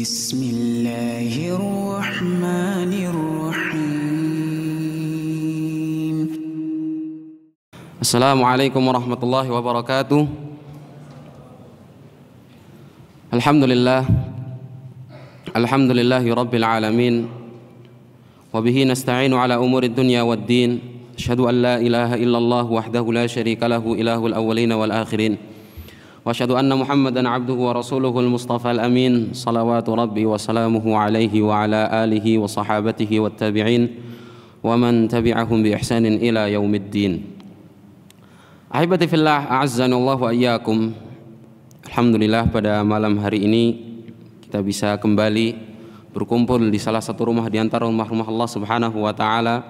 Bismillahirrahmanirrahim. Assalamualaikum warahmatullahi wabarakatuh. Alhamdulillahi rabbil alamin. Wabihi nasta'inu ala umuri dunya waddin. Asyhadu an la ilaha illallah wahdahu la syarika lahu ilahul awwalin wal akhirin. Wa asyhadu anna Muhammadan abduhu wa rasuluhul mustafa al-amin. Salawatu rabbi wa salamuhu alaihi wa ala alihi wa sahabatihi wat tabi'in wa man tabi'ahum bi ihsanin ila yaumiddin. Ahibati fillah, a'azzanallahu wa iyyakum. Alhamdulillah, pada malam hari ini kita bisa kembali berkumpul di salah satu rumah di antara rumah-rumah Allah Subhanahu wa taala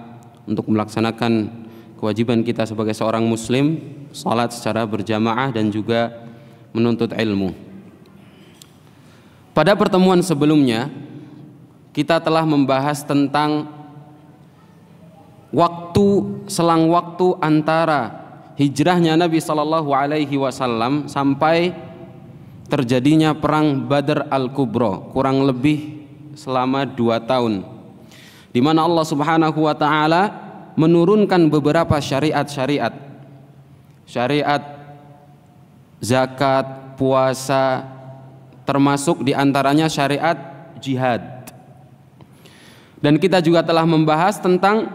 untuk melaksanakan kewajiban kita sebagai seorang muslim, salat secara berjamaah dan juga menuntut ilmu. Pada pertemuan sebelumnya kita telah membahas tentang selang waktu antara hijrahnya Nabi sallallahu alaihi wasallam sampai terjadinya perang Badr Al-Kubra, kurang lebih selama 2 tahun, di mana Allah Subhanahu wa taala menurunkan beberapa syariat zakat, puasa, termasuk diantaranya syariat jihad. Dan kita juga telah membahas tentang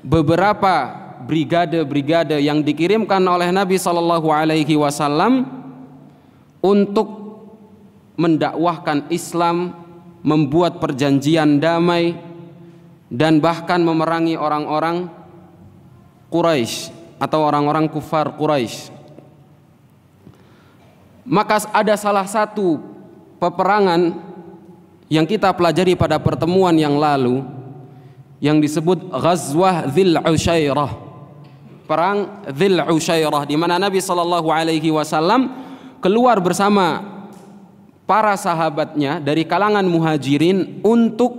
beberapa brigade-brigade yang dikirimkan oleh Nabi Sallallahu Alaihi Wasallam untuk mendakwahkan Islam, membuat perjanjian damai, dan bahkan memerangi orang-orang Quraisy atau orang-orang kufar Quraisy. Maka ada salah satu peperangan yang kita pelajari pada pertemuan yang lalu yang disebut Ghazwah Dzil Usyairah, perang Dzil Usyairah, di mana Nabi sallallahu alaihi wasallam keluar bersama para sahabatnya dari kalangan muhajirin untuk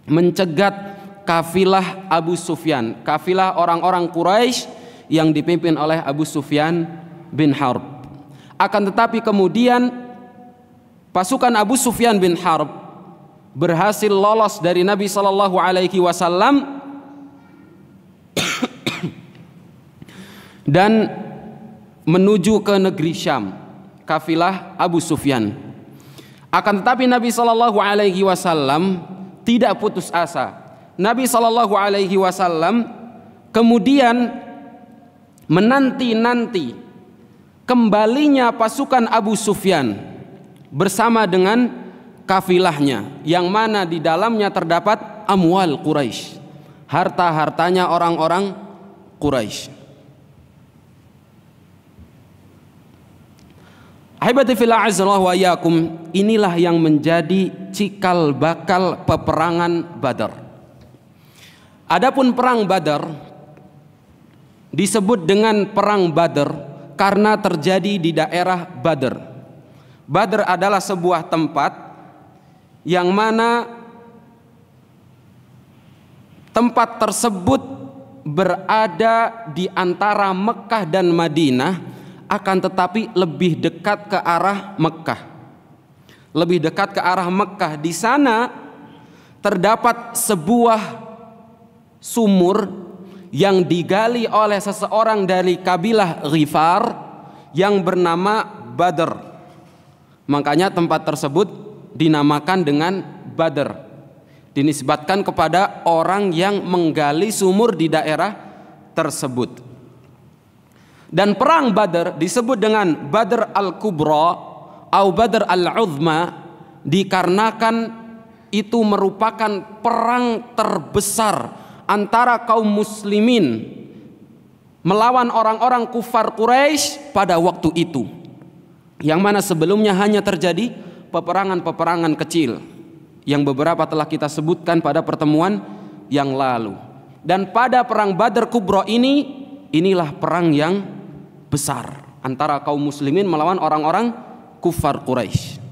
mencegat kafilah Abu Sufyan, kafilah orang-orang Quraisy yang dipimpin oleh Abu Sufyan bin Harb. Akan tetapi kemudian pasukan Abu Sufyan bin Harb berhasil lolos dari Nabi sallallahu alaihi wasallam dan menuju ke negeri Syam, kafilah Abu Sufyan. Akan tetapi Nabi sallallahu alaihi wasallam tidak putus asa. Nabi sallallahu alaihi wasallam kemudian menanti-nanti kembalinya pasukan Abu Sufyan bersama dengan kafilahnya, yang mana di dalamnya terdapat amwal Quraisy, harta-hartanya orang-orang Quraisy. Ahibati fillah azallahu wa iyyakum, inilah yang menjadi cikal bakal peperangan Badar. Adapun perang Badar disebut dengan perang Badar karena terjadi di daerah Badr. Badr adalah sebuah tempat yang mana tempat tersebut berada di antara Mekah dan Madinah, akan tetapi lebih dekat ke arah Mekah. Lebih dekat ke arah Mekah. Di sana terdapat sebuah sumur yang digali oleh seseorang dari kabilah Ghifar yang bernama Badr. Makanya tempat tersebut dinamakan dengan Badr, dinisbatkan kepada orang yang menggali sumur di daerah tersebut. Dan perang Badr disebut dengan Badr Al-Kubra atau Badr Al-Uzma dikarenakan itu merupakan perang terbesar antara kaum muslimin melawan orang-orang kufar Quraisy pada waktu itu, yang mana sebelumnya hanya terjadi peperangan-peperangan kecil yang beberapa telah kita sebutkan pada pertemuan yang lalu. Dan pada perang Badr Kubra inilah perang yang besar antara kaum muslimin melawan orang-orang kufar Quraisy.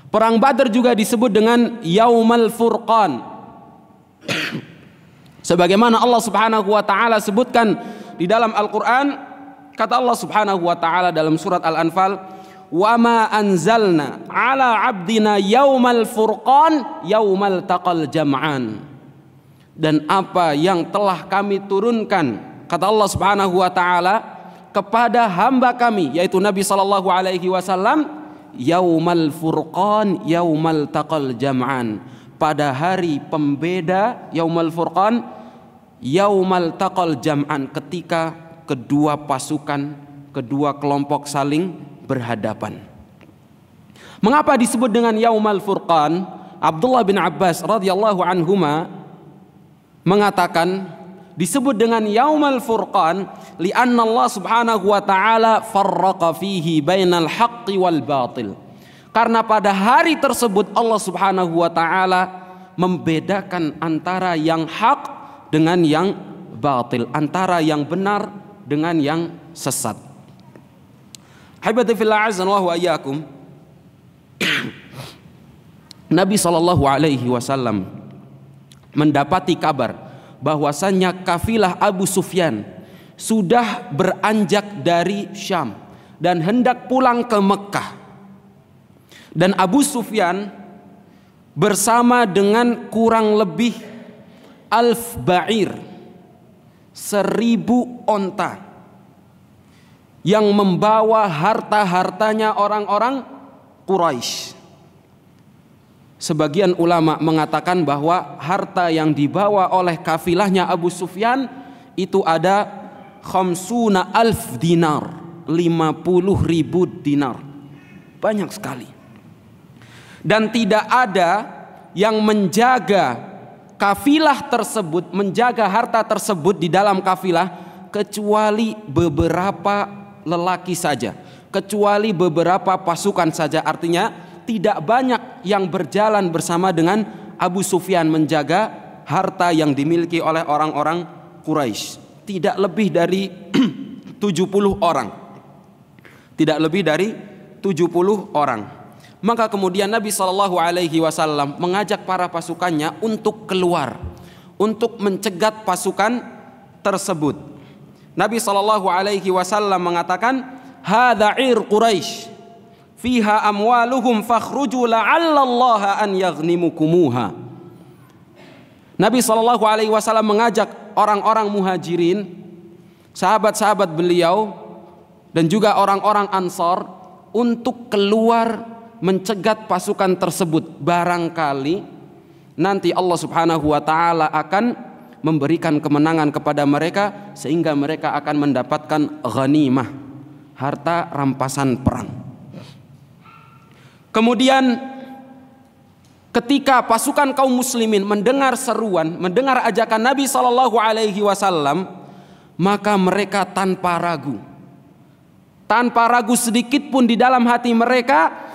Perang Badr juga disebut dengan Yaumal Furqan, sebagaimana Allah Subhanahu wa taala sebutkan di dalam Al-Qur'an. Kata Allah Subhanahu wa taala dalam surat Al-Anfal, wa ma anzalna ala abdina yaumal furqan yaumal taqal jam'an. Dan apa yang telah kami turunkan, kata Allah Subhanahu wa taala, kepada hamba kami yaitu Nabi sallallahu alaihi wasallam, yaumal furqan yaumal taqal jam'an, pada hari pembeda, yaumal furqan yaumal taqal jam'an, ketika kedua pasukan, kedua kelompok saling berhadapan. Mengapa disebut dengan yaumal furqan? Abdullah bin Abbas radhiyallahu anhuma mengatakan disebut dengan yaumal furqan li'anna Allah Subhanahu wa taala farraqa fihi bainal haqqi wal batil. Karena pada hari tersebut Allah Subhanahu wa taala membedakan antara yang hak dengan yang batil, antara yang benar dengan yang sesat. Habibati fillah azanallahu wa iyyakum. Nabi sallallahu alaihi wasallam mendapati kabar bahwasannya kafilah Abu Sufyan sudah beranjak dari Syam dan hendak pulang ke Mekah. Dan Abu Sufyan bersama dengan kurang lebih 1000 ba'ir, 1000 onta yang membawa harta-hartanya orang-orang Quraisy. Sebagian ulama mengatakan bahwa harta yang dibawa oleh kafilahnya Abu Sufyan itu ada 50.000 dinar, 50.000 dinar. Banyak sekali. Dan tidak ada yang menjaga kafilah tersebut, menjaga harta tersebut di dalam kafilah kecuali beberapa lelaki saja, kecuali beberapa pasukan saja. Artinya tidak banyak yang berjalan bersama dengan Abu Sufyan menjaga harta yang dimiliki oleh orang-orang Quraisy. Tidak lebih dari 70 orang. Tidak lebih dari 70 orang. Maka kemudian Nabi sallallahu alaihi wasallam mengajak para pasukannya untuk keluar, untuk mencegat pasukan tersebut. Nabi sallallahu alaihi wasallam mengatakan, "Hadza 'ir Quraisy, fiha amwaluhum fakhruju la'allallaha an yaghnimukumuha." Nabi sallallahu alaihi wasallam mengajak orang-orang Muhajirin, sahabat-sahabat beliau dan juga orang-orang Ansar untuk keluar mencegat pasukan tersebut. Barangkali nanti Allah Subhanahu wa taala akan memberikan kemenangan kepada mereka sehingga mereka akan mendapatkan ghanimah, harta rampasan perang. Kemudian ketika pasukan kaum muslimin mendengar seruan, mendengar ajakan Nabi sallallahu alaihi wasallam, maka mereka tanpa ragu sedikit pun di dalam hati mereka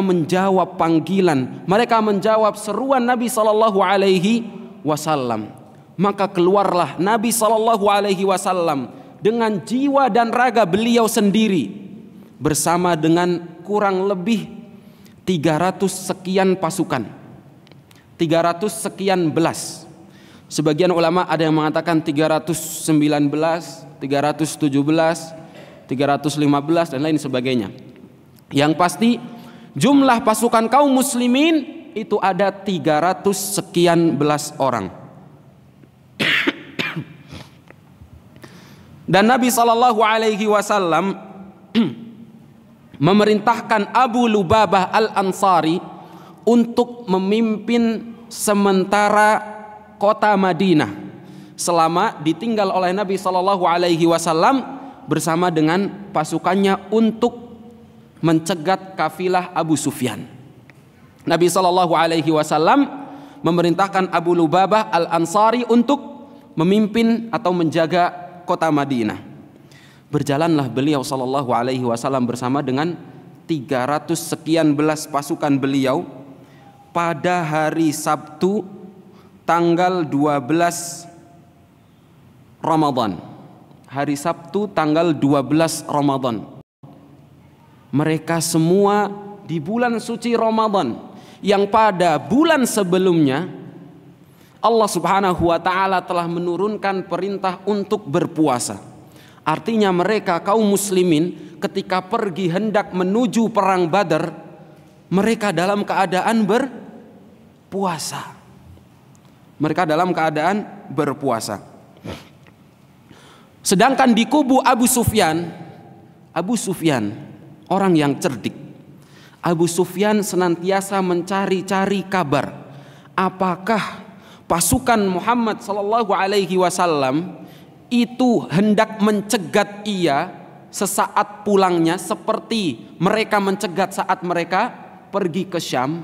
menjawab panggilan, mereka menjawab seruan Nabi sallallahu alaihi wasallam. Maka keluarlah Nabi sallallahu alaihi wasallam dengan jiwa dan raga beliau sendiri bersama dengan kurang lebih 300 sekian pasukan, 300 sekian belas. Sebagian ulama ada yang mengatakan 319, 317, 315 dan lain sebagainya. Yang pasti jumlah pasukan kaum muslimin itu ada 300 sekian belas orang. Dan Nabi sallallahu alaihi wasallam memerintahkan Abu Lubabah Al-Ansari untuk memimpin sementara kota Madinah selama ditinggal oleh Nabi sallallahu alaihi wasallam bersama dengan pasukannya untuk mencegat kafilah Abu Sufyan. Nabi sallallahu alaihi wasallam memerintahkan Abu Lubabah Al-Ansari untuk memimpin atau menjaga kota Madinah. Berjalanlah beliau sallallahu alaihi wasallam bersama dengan 300 sekian belas pasukan beliau pada hari Sabtu tanggal 12 Ramadan. Hari Sabtu tanggal 12 Ramadan. Mereka semua di bulan suci Ramadan yang pada bulan sebelumnya Allah Subhanahu wa taala telah menurunkan perintah untuk berpuasa. Artinya mereka kaum muslimin ketika pergi hendak menuju perang Badar, mereka dalam keadaan berpuasa. Mereka dalam keadaan berpuasa. Sedangkan di kubu Abu Sufyan orang yang cerdik. Abu Sufyan senantiasa mencari-cari kabar, apakah pasukan Muhammad sallallahu alaihi wasallam itu hendak mencegat ia sesaat pulangnya seperti mereka mencegat saat mereka pergi ke Syam.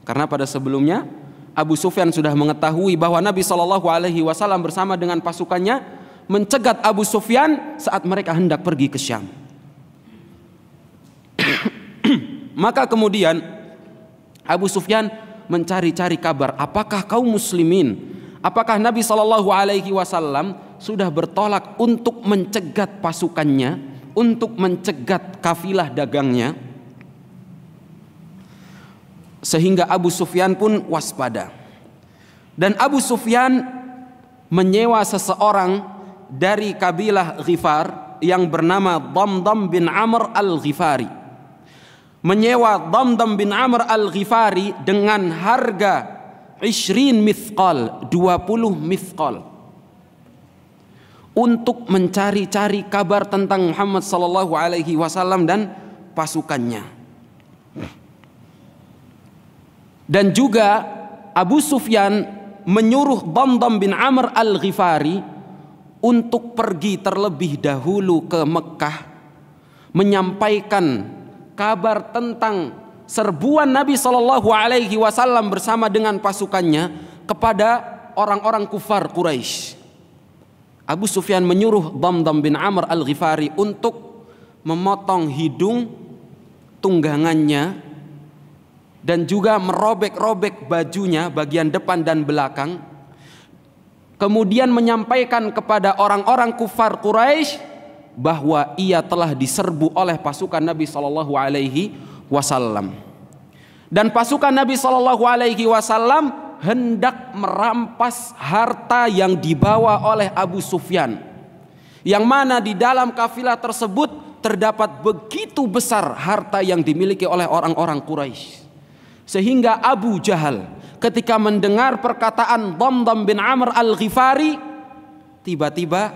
Karena pada sebelumnya Abu Sufyan sudah mengetahui bahwa Nabi sallallahu alaihi wasallam bersama dengan pasukannya mencegat Abu Sufyan saat mereka hendak pergi ke Syam. Maka kemudian Abu Sufyan mencari-cari kabar, apakah kaum muslimin, apakah Nabi sallallahu alaihi wasallam sudah bertolak untuk mencegat pasukannya, untuk mencegat kafilah dagangnya. Sehingga Abu Sufyan pun waspada. Dan Abu Sufyan menyewa seseorang dari kabilah Ghifar yang bernama Damdam bin Amr al-Ghifari. Menyewa Damdam bin Amr al-Ghifari dengan harga 20 mithqal, 20 mithqal, untuk mencari-cari kabar tentang Muhammad sallallahu alaihi wasallam dan pasukannya. Dan juga Abu Sufyan menyuruh Damdam bin Amr al-Ghifari untuk pergi terlebih dahulu ke Mekah, menyampaikan kabar tentang serbuan Nabi sallallahu alaihi wasallam bersama dengan pasukannya kepada orang-orang kufar Quraisy. Abu Sufyan menyuruh Damdam bin Amr al-Ghifari untuk memotong hidung tunggangannya dan juga merobek-robek bajunya bagian depan dan belakang. Kemudian menyampaikan kepada orang-orang kufar Quraisy bahwa ia telah diserbu oleh pasukan Nabi sallallahu alaihi wasallam. Dan pasukan Nabi sallallahu alaihi wasallam hendak merampas harta yang dibawa oleh Abu Sufyan, yang mana di dalam kafilah tersebut terdapat begitu besar harta yang dimiliki oleh orang-orang Quraisy, sehingga Abu Jahal ketika mendengar perkataan Damdam bin Amr al-Ghifari tiba-tiba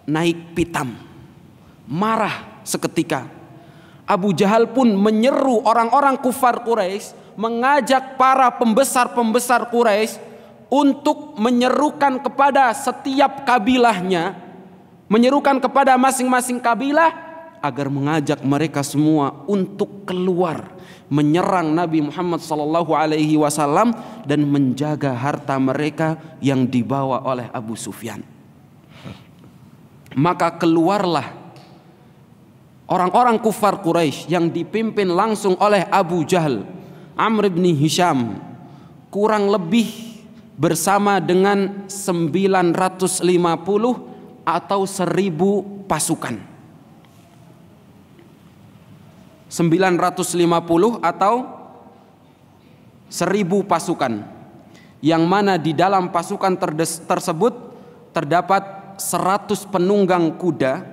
naik pitam, marah seketika. Abu Jahal pun menyeru orang-orang kufar Quraisy, mengajak para pembesar-pembesar Quraisy untuk menyerukan kepada setiap kabilahnya, menyerukan kepada masing-masing kabilah agar mengajak mereka semua untuk keluar menyerang Nabi Muhammad sallallahu alaihi wasallam dan menjaga harta mereka yang dibawa oleh Abu Sufyan. Maka keluarlah orang-orang kufar Quraisy yang dipimpin langsung oleh Abu Jahal, Amr bin Hisham, kurang lebih bersama dengan 950 atau 1000 pasukan. 950 atau 1000 pasukan, yang mana di dalam pasukan tersebut terdapat 100 penunggang kuda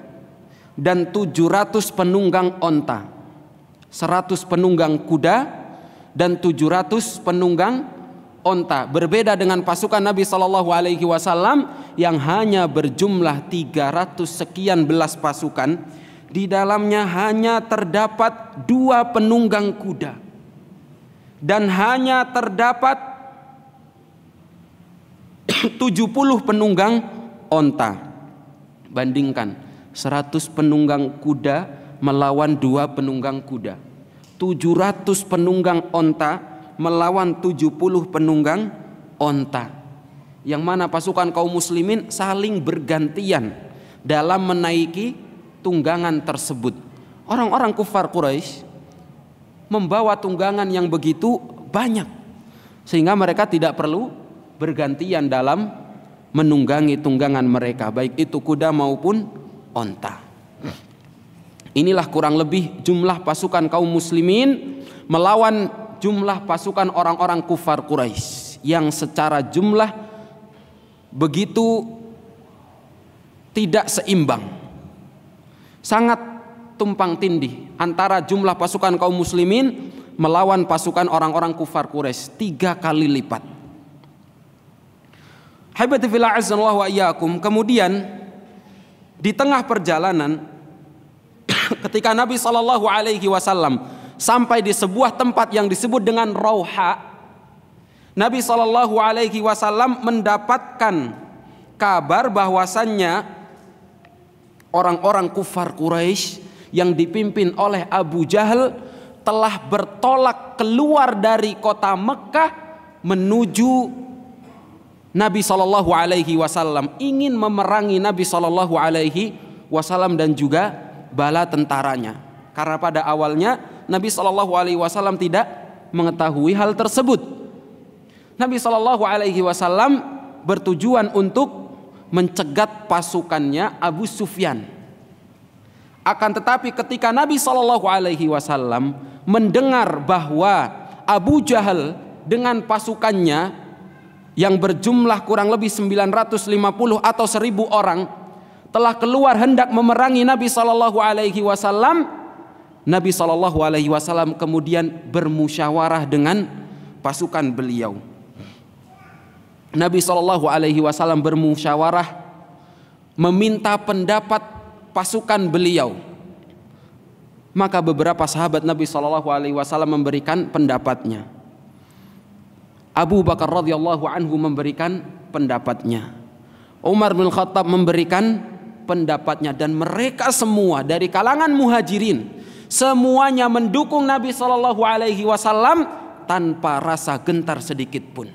dan 700 penunggang onta. 100 penunggang kuda dan 700 penunggang onta. Berbeda dengan pasukan Nabi sallallahu alaihi wasallam yang hanya berjumlah 300 sekian belas pasukan. Di dalamnya hanya terdapat 2 penunggang kuda dan hanya terdapat 70 penunggang onta. Bandingkan 100 penunggang kuda melawan 2 penunggang kuda, 700 penunggang onta melawan 70 penunggang onta, yang mana pasukan kaum muslimin saling bergantian dalam menaiki tunggangan tersebut. Orang-orang kufar Quraisy membawa tunggangan yang begitu banyak sehingga mereka tidak perlu bergantian dalam menunggangi tunggangan mereka, baik itu kuda maupun onta. Inilah kurang lebih jumlah pasukan kaum muslimin melawan jumlah pasukan orang-orang kufar Quraisy yang secara jumlah begitu tidak seimbang. sangat tumpang tindih antara jumlah pasukan kaum muslimin melawan pasukan orang-orang kufar Quraisy, 3 kali lipat. Haibati fillah azza wa iyyakum. Kemudian di tengah perjalanan ketika Nabi SAW sampai di sebuah tempat yang disebut dengan Rauha, Nabi SAW mendapatkan kabar bahwasannya orang-orang kufar Quraisy yang dipimpin oleh Abu Jahal telah bertolak keluar dari kota Mekah menuju Nabi SAW, ingin memerangi Nabi SAW dan juga bala tentaranya. Karena pada awalnya Nabi SAW tidak mengetahui hal tersebut. Nabi SAW bertujuan untuk mencegat pasukannya Abu Sufyan. Akan tetapi ketika Nabi SAW mendengar bahwa Abu Jahal dengan pasukannya yang berjumlah kurang lebih 950 atau 1000 orang telah keluar hendak memerangi Nabi SAW, Nabi SAW kemudian bermusyawarah dengan pasukan beliau. Nabi SAW bermusyawarah meminta pendapat pasukan beliau. Maka beberapa sahabat Nabi SAW memberikan pendapatnya. Abu Bakar radhiyallahu anhu memberikan pendapatnya. Umar bin Khattab memberikan pendapatnya, dan mereka semua dari kalangan muhajirin semuanya mendukung Nabi SAW tanpa rasa gentar sedikit pun.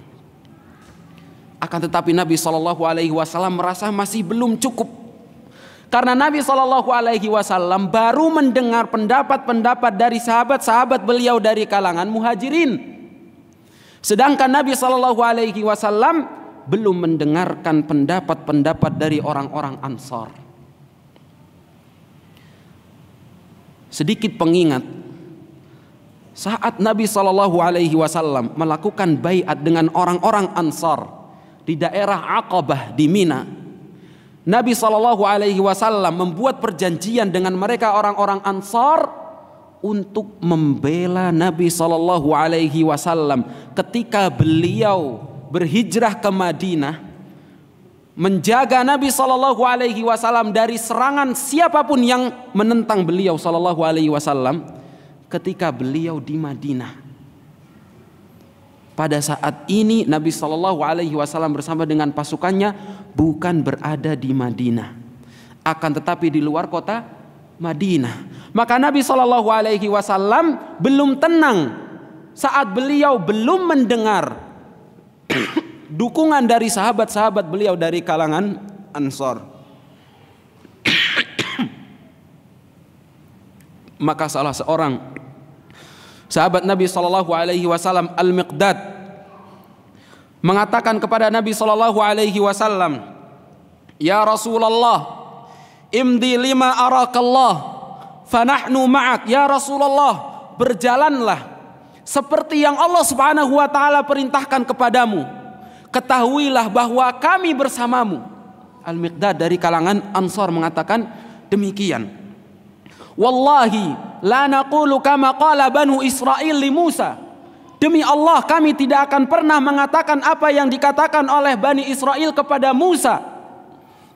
Akan tetapi Nabi SAW merasa masih belum cukup, karena Nabi SAW baru mendengar pendapat-pendapat dari sahabat-sahabat beliau dari kalangan muhajirin, sedangkan Nabi SAW belum mendengarkan pendapat-pendapat dari orang-orang Ansar. Sedikit pengingat, saat Nabi SAW melakukan baiat dengan orang-orang Ansar di daerah Aqabah di Mina, Nabi SAW membuat perjanjian dengan mereka orang-orang Ansar untuk membela Nabi SAW ketika beliau berhijrah ke Madinah, menjaga Nabi SAW dari serangan siapapun yang menentang beliau SAW ketika beliau di Madinah. Pada saat ini Nabi SAW bersama dengan pasukannya bukan berada di Madinah, akan tetapi di luar kota Madinah. Maka Nabi SAW belum tenang saat beliau belum mendengar dukungan dari sahabat-sahabat beliau dari kalangan Ansar. Maka salah seorang sahabat Nabi SAW, Al-Miqdad, mengatakan kepada Nabi SAW, "Ya Rasulullah, imdi lima arakallah, fanahnu ma'ak." Ya Rasulullah, berjalanlah seperti yang Allah Subhanahu wa taala perintahkan kepadamu. Ketahuilah bahwa kami bersamamu. Al-Miqdad dari kalangan Ansar mengatakan demikian. Wallahi la naqulu kama qala Banu Israil li Musa. Demi Allah, kami tidak akan pernah mengatakan apa yang dikatakan oleh Bani Israil kepada Musa.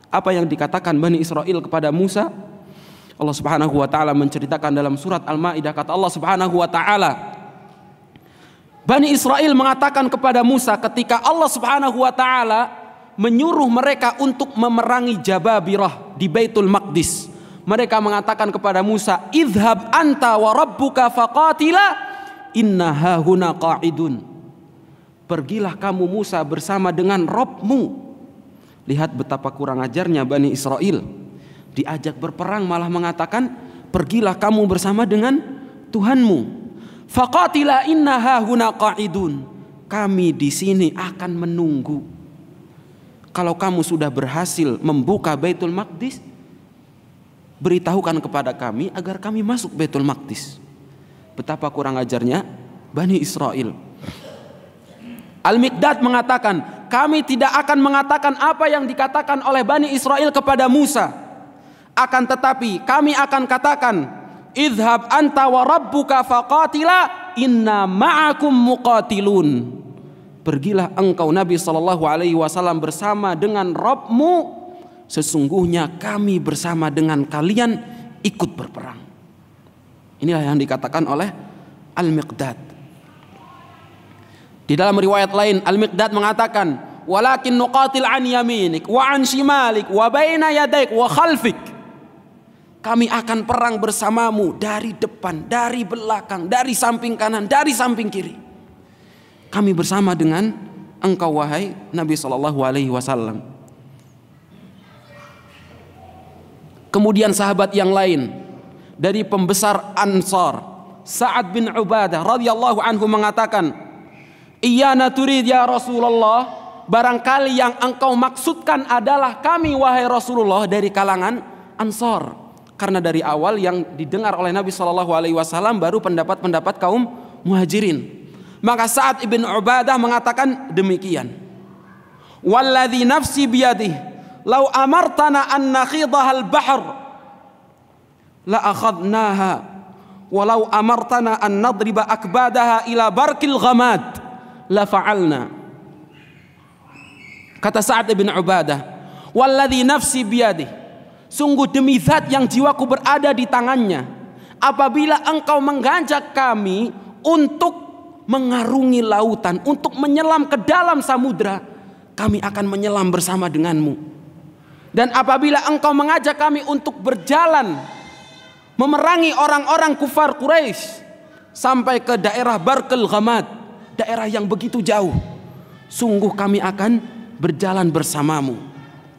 Apa yang dikatakan Bani Israil kepada Musa? Allah Subhanahu wa taala menceritakan dalam surat Al-Maidah, kata Allah Subhanahu wa taala, Bani Israel mengatakan kepada Musa ketika Allah Subhanahu wa taala menyuruh mereka untuk memerangi Jababirah di Baitul Maqdis. Mereka mengatakan kepada Musa, "Idhhab anta wa rabbuka faqatila inna hahuna qa'idun." Pergilah kamu Musa bersama dengan Rabbmu. Lihat betapa kurang ajarnya Bani Israel. Diajak berperang malah mengatakan, "Pergilah kamu bersama dengan Tuhanmu." Faqatila inna hahuna qa'idun. Kami di sini akan menunggu. Kalau kamu sudah berhasil membuka Baitul Maqdis, beritahukan kepada kami agar kami masuk Baitul Maqdis. Betapa kurang ajarnya Bani Israel. Al-Miqdad mengatakan, kami tidak akan mengatakan apa yang dikatakan oleh Bani Israel kepada Musa. Akan tetapi kami akan katakan, idhab anta wa rabbuka faqatila inna ma'akum muqatilun. Pergilah engkau Nabi SAW bersama dengan Rabbmu, sesungguhnya kami bersama dengan kalian ikut berperang. Inilah yang dikatakan oleh Al-Miqdad. Di dalam riwayat lain Al-Miqdad mengatakan, walakin nuqatil an yaminik wa an shimalik wa baina yadaik wa khalfik. Kami akan perang bersamamu dari depan, dari belakang, dari samping kanan, dari samping kiri. Kami bersama dengan engkau wahai Nabi SAW. Kemudian sahabat yang lain dari pembesar Ansar, Sa'ad bin Ubadah radhiyallahu anhu mengatakan, iyana turid ya Rasulullah, barangkali yang engkau maksudkan adalah kami wahai Rasulullah dari kalangan Ansar. Karena dari awal yang didengar oleh Nabi SAW baru pendapat-pendapat kaum Muhajirin. Maka Sa'ad ibn Ubadah mengatakan demikian. Walladhi nafsi biyadih, lau amartana an nakhidha al-bahr la akhadnaha, walau amartana an nadriba akbadaha ila barkil ghamad la fa'alna. Kata Sa'ad ibn Ubadah, walladhi nafsi biyadih, sungguh demi zat yang jiwaku berada di tangannya, apabila engkau mengajak kami untuk mengarungi lautan, untuk menyelam ke dalam samudra, kami akan menyelam bersama denganmu. Dan apabila engkau mengajak kami untuk berjalan memerangi orang-orang kufar Quraisy sampai ke daerah Barkil Ghamad, daerah yang begitu jauh, sungguh kami akan berjalan bersamamu.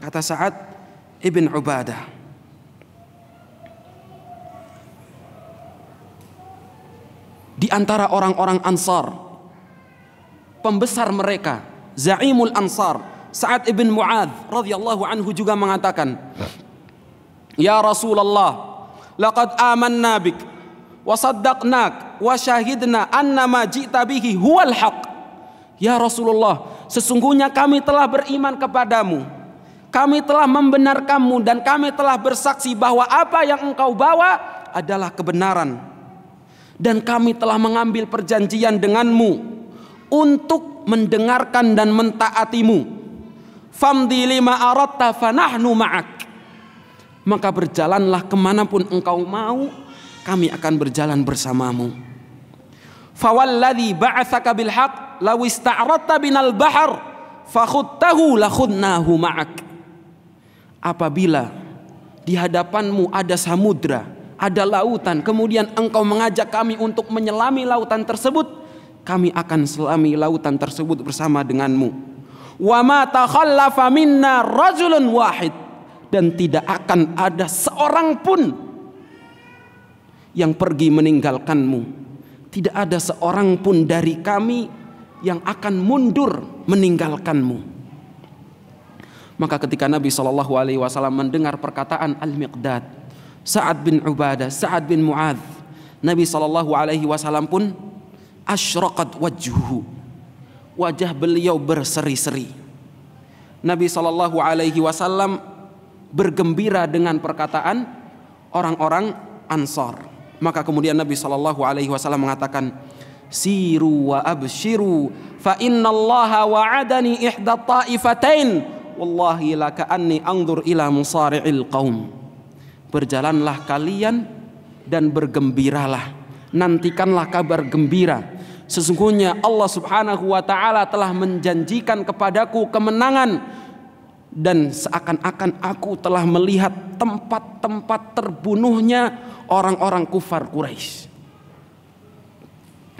Kata Sa'ad ibn Ubadah. Di antara orang-orang Ansar, pembesar mereka, Za'imul Ansar, Sa'ad ibn Mu'adz radhiyallahu anhu juga mengatakan, ya Rasulullah, laqad amanna bik wa saddaqnak wa syahidna anna ma ji'ta bihi huwal haq. Ya Rasulullah, sesungguhnya kami telah beriman kepadamu, kami telah membenarkanmu, dan kami telah bersaksi bahwa apa yang engkau bawa adalah kebenaran. Dan kami telah mengambil perjanjian denganmu untuk mendengarkan dan mentaatimu. Famdi lima aratta fanahnu ma'ak. Maka berjalanlah kemanapun engkau mau, kami akan berjalan bersamamu. Fawalladhi ba'athaka bilhaq law ista'radta binal bahar fakhudtahu lakhudnahu ma'ak. Apabila di hadapanmu ada samudra, ada lautan, kemudian engkau mengajak kami untuk menyelami lautan tersebut, kami akan selami lautan tersebut bersama denganmu. Wa ma takhallafa minna rajulun wahid, dan tidak akan ada seorang pun yang pergi meninggalkanmu. Tidak ada seorang pun dari kami yang akan mundur meninggalkanmu. Maka ketika Nabi SAW mendengar perkataan Al-Miqdad, Sa'ad bin Ubadah, Sa'ad bin Mu'adz, Nabi SAW pun asyraqat wajhuhu, wajah beliau berseri-seri. Nabi SAW bergembira dengan perkataan orang-orang Ansar. Maka kemudian Nabi SAW mengatakan, siru wa abshiru fa innallaha wa'adani ihda ta'ifatain wallahi la ka'anni anzur ila musari'il qaum. Berjalanlah kalian dan bergembiralah, nantikanlah kabar gembira. Sesungguhnya Allah Subhanahu wa ta'ala telah menjanjikan kepadaku kemenangan, dan seakan-akan aku telah melihat tempat-tempat terbunuhnya orang-orang kufar Quraisy.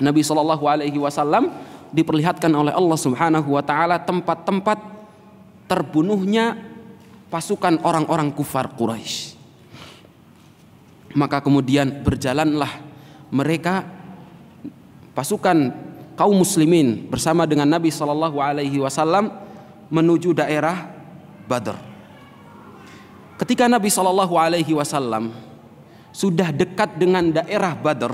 Nabi SAW diperlihatkan oleh Allah Subhanahu wa ta'ala tempat-tempat terbunuhnya pasukan orang-orang kufar Quraisy. Maka kemudian berjalanlah mereka, pasukan kaum muslimin bersama dengan Nabi SAW menuju daerah Badr. Ketika Nabi SAW sudah dekat dengan daerah Badr,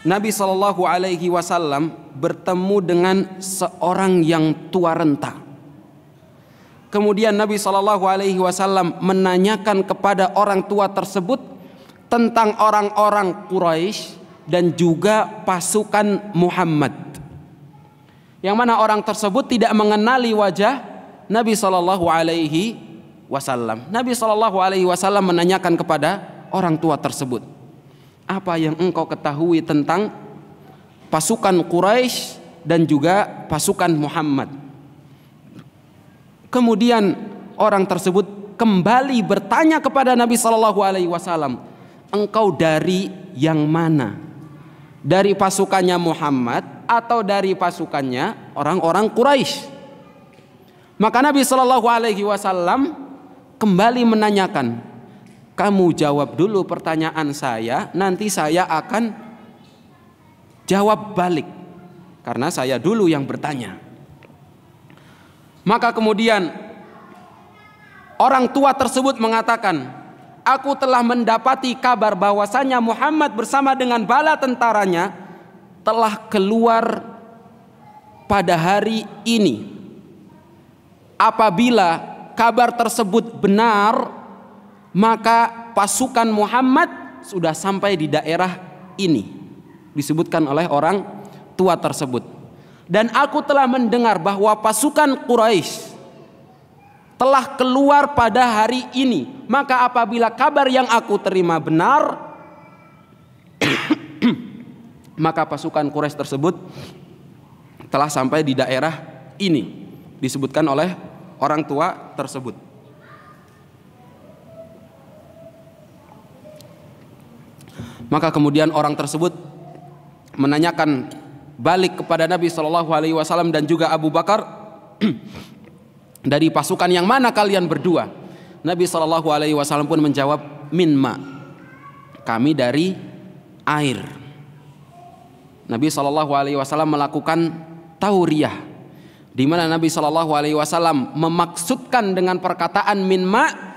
Nabi SAW bertemu dengan seorang yang tua renta. Kemudian Nabi SAW menanyakan kepada orang tua tersebut tentang orang-orang Quraisy dan juga pasukan Muhammad, yang mana orang tersebut tidak mengenali wajah Nabi SAW. Nabi SAW menanyakan kepada orang tua tersebut, apa yang engkau ketahui tentang pasukan Quraisy dan juga pasukan Muhammad? Kemudian orang tersebut kembali bertanya kepada Nabi SAW, engkau dari yang mana? Dari pasukannya Muhammad atau dari pasukannya orang-orang Quraisy? Maka Nabi SAW kembali menanyakan, kamu jawab dulu pertanyaan saya, nanti saya akan jawab balik, karena saya dulu yang bertanya. Maka kemudian orang tua tersebut mengatakan, aku telah mendapati kabar bahwasanya Muhammad bersama dengan bala tentaranya telah keluar pada hari ini. Apabila kabar tersebut benar, maka pasukan Muhammad sudah sampai di daerah ini, disebutkan oleh orang tua tersebut. Dan aku telah mendengar bahwa pasukan Quraisy telah keluar pada hari ini. Maka apabila kabar yang aku terima benar, maka pasukan Quraisy tersebut telah sampai di daerah ini, disebutkan oleh orang tua tersebut. Maka kemudian orang tersebut menanyakan balik kepada Nabi SAW dan juga Abu Bakar, dari pasukan yang mana kalian berdua? Nabi SAW pun menjawab, minma, kami dari air. Nabi SAW melakukan tauriyah, di mana Nabi SAW memaksudkan dengan perkataan minma,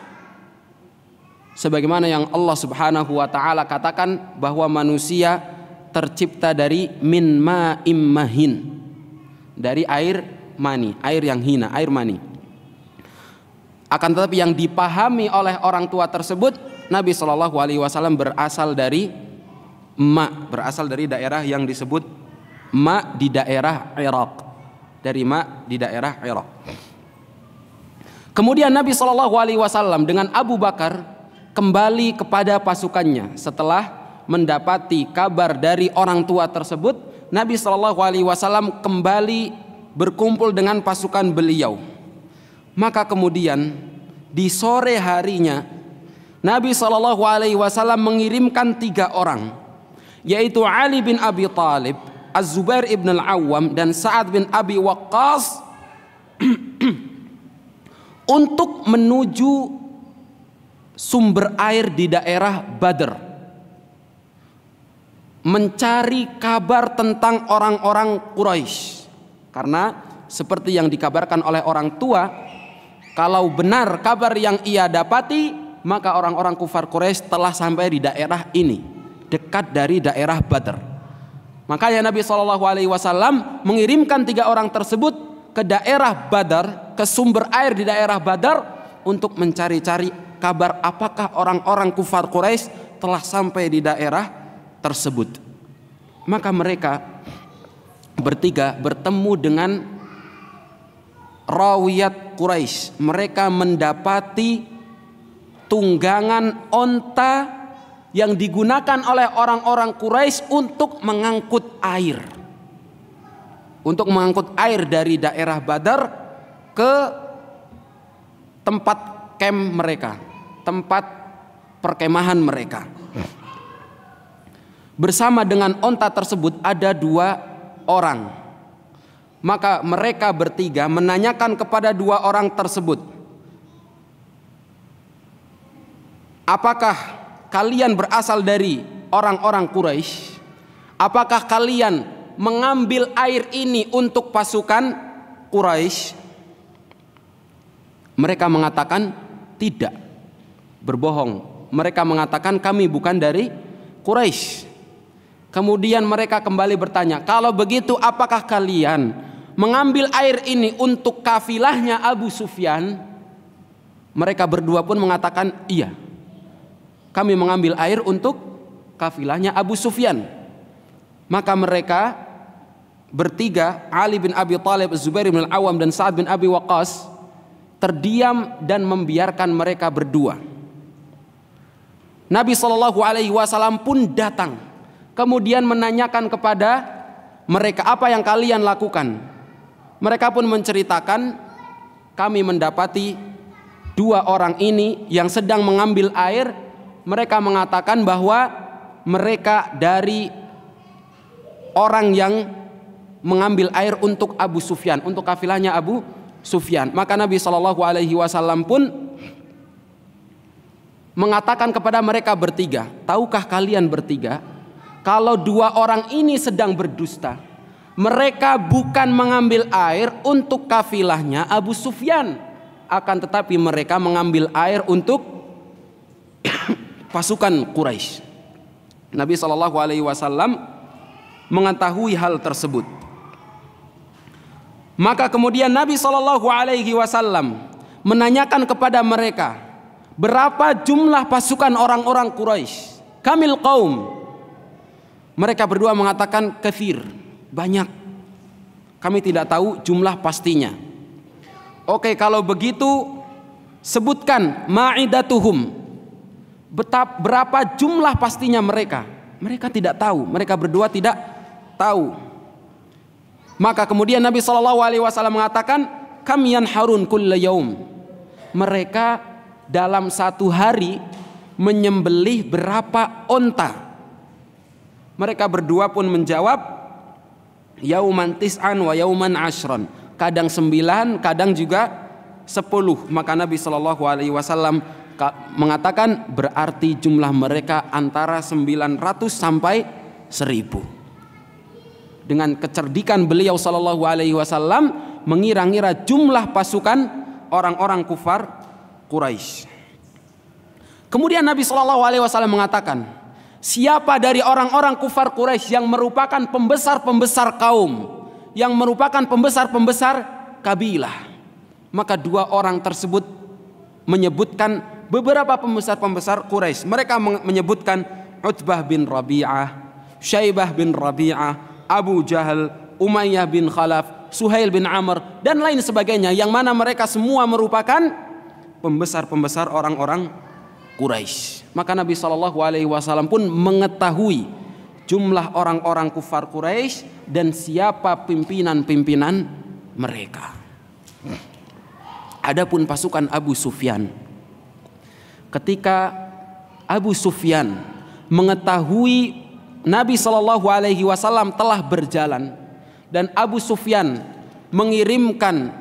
sebagaimana yang Allah Subhanahu wa taala katakan bahwa manusia tercipta dari min ma'im mahin, dari air mani, air yang hina, air mani. Akan tetapi yang dipahami oleh orang tua tersebut, Nabi SAW berasal dari ma, berasal dari daerah yang disebut ma di daerah Irak, dari ma di daerah Irak. Kemudian Nabi SAW dengan Abu Bakar kembali kepada pasukannya setelah mendapati kabar dari orang tua tersebut. Nabi SAW kembali berkumpul dengan pasukan beliau. Maka kemudian di sore harinya Nabi SAW mengirimkan 3 orang, yaitu Ali bin Abi Thalib, Az-Zubair ibn al-Awwam, dan Sa'ad bin Abi Waqqas untuk menuju sumber air di daerah Badr, mencari kabar tentang orang-orang Quraisy. Karena seperti yang dikabarkan oleh orang tua, kalau benar kabar yang ia dapati, maka orang-orang kufar Quraisy telah sampai di daerah ini, dekat dari daerah Badr. Makanya Nabi SAW mengirimkan 3 orang tersebut ke daerah Badr, ke sumber air di daerah Badr, untuk mencari-cari kabar apakah orang-orang kufar Quraisy telah sampai di daerah tersebut. Maka mereka bertiga bertemu dengan rawiyat Quraisy. Mereka mendapati tunggangan onta yang digunakan oleh orang-orang Quraisy untuk mengangkut air, untuk mengangkut air dari daerah Badar ke tempat camp mereka, tempat perkemahan mereka. Bersama dengan onta tersebut ada 2 orang. Maka mereka bertiga menanyakan kepada 2 orang tersebut, apakah kalian berasal dari orang-orang Quraisy? Apakah kalian mengambil air ini untuk pasukan Quraisy? Mereka mengatakan tidak, berbohong. Mereka mengatakan kami bukan dari Quraisy. Kemudian mereka kembali bertanya, kalau begitu apakah kalian mengambil air ini untuk kafilahnya Abu Sufyan, mereka berdua pun mengatakan, iya, kami mengambil air untuk kafilahnya Abu Sufyan. Maka mereka bertiga, Ali bin Abi Thalib, Zubair bin Al-Awwam dan Sa'ad bin Abi Waqqas, terdiam dan membiarkan mereka berdua. Nabi SAW pun datang, kemudian menanyakan kepada mereka, apa yang kalian lakukan? Mereka pun menceritakan, kami mendapati dua orang ini yang sedang mengambil air. Mereka mengatakan bahwa mereka dari orang yang mengambil air untuk Abu Sufyan, untuk kafilahnya Abu Sufyan. Maka Nabi SAW pun mengatakan kepada mereka bertiga, tahukah kalian bertiga, kalau dua orang ini sedang berdusta, mereka bukan mengambil air untuk kafilahnya Abu Sufyan, akan tetapi mereka mengambil air untuk pasukan Quraisy. Nabi SAW mengetahui hal tersebut. Maka kemudian Nabi SAW menanyakan kepada mereka, berapa jumlah pasukan orang-orang Quraisy? Kamil qaum. Mereka berdua mengatakan katsir, banyak. Kami tidak tahu jumlah pastinya. Oke, kalau begitu sebutkan ma'idatuhum. Berapa jumlah pastinya mereka? Mereka tidak tahu. Mereka berdua tidak tahu. Maka kemudian Nabi SAW mengatakan, kam yanharun kulla yaum. Mereka dalam satu hari menyembelih berapa onta? Mereka berdua pun menjawab, yauman tis'an wa yauman ashron. Kadang 9, kadang juga 10. Maka Nabi SAW mengatakan berarti jumlah mereka antara 900 sampai 1000. Dengan kecerdikan beliau SAW mengira-ngira jumlah pasukan orang-orang kufar Quraisy. Kemudian Nabi SAW mengatakan, siapa dari orang-orang kufar Quraisy yang merupakan pembesar-pembesar kaum, yang merupakan pembesar-pembesar kabilah, maka dua orang tersebut menyebutkan beberapa pembesar-pembesar Quraisy. Mereka menyebutkan Utbah bin Rabi'ah, Syaibah bin Rabi'ah, Abu Jahal, Umayyah bin Khalaf, Suhail bin Amr, dan lain sebagainya, yang mana mereka semua merupakan pembesar-pembesar orang-orang Quraisy. Maka Nabi SAW pun mengetahui jumlah orang-orang kufar Quraisy dan siapa pimpinan-pimpinan mereka. Adapun pasukan Abu Sufyan, ketika Abu Sufyan mengetahui Nabi SAW telah berjalan dan Abu Sufyan mengirimkan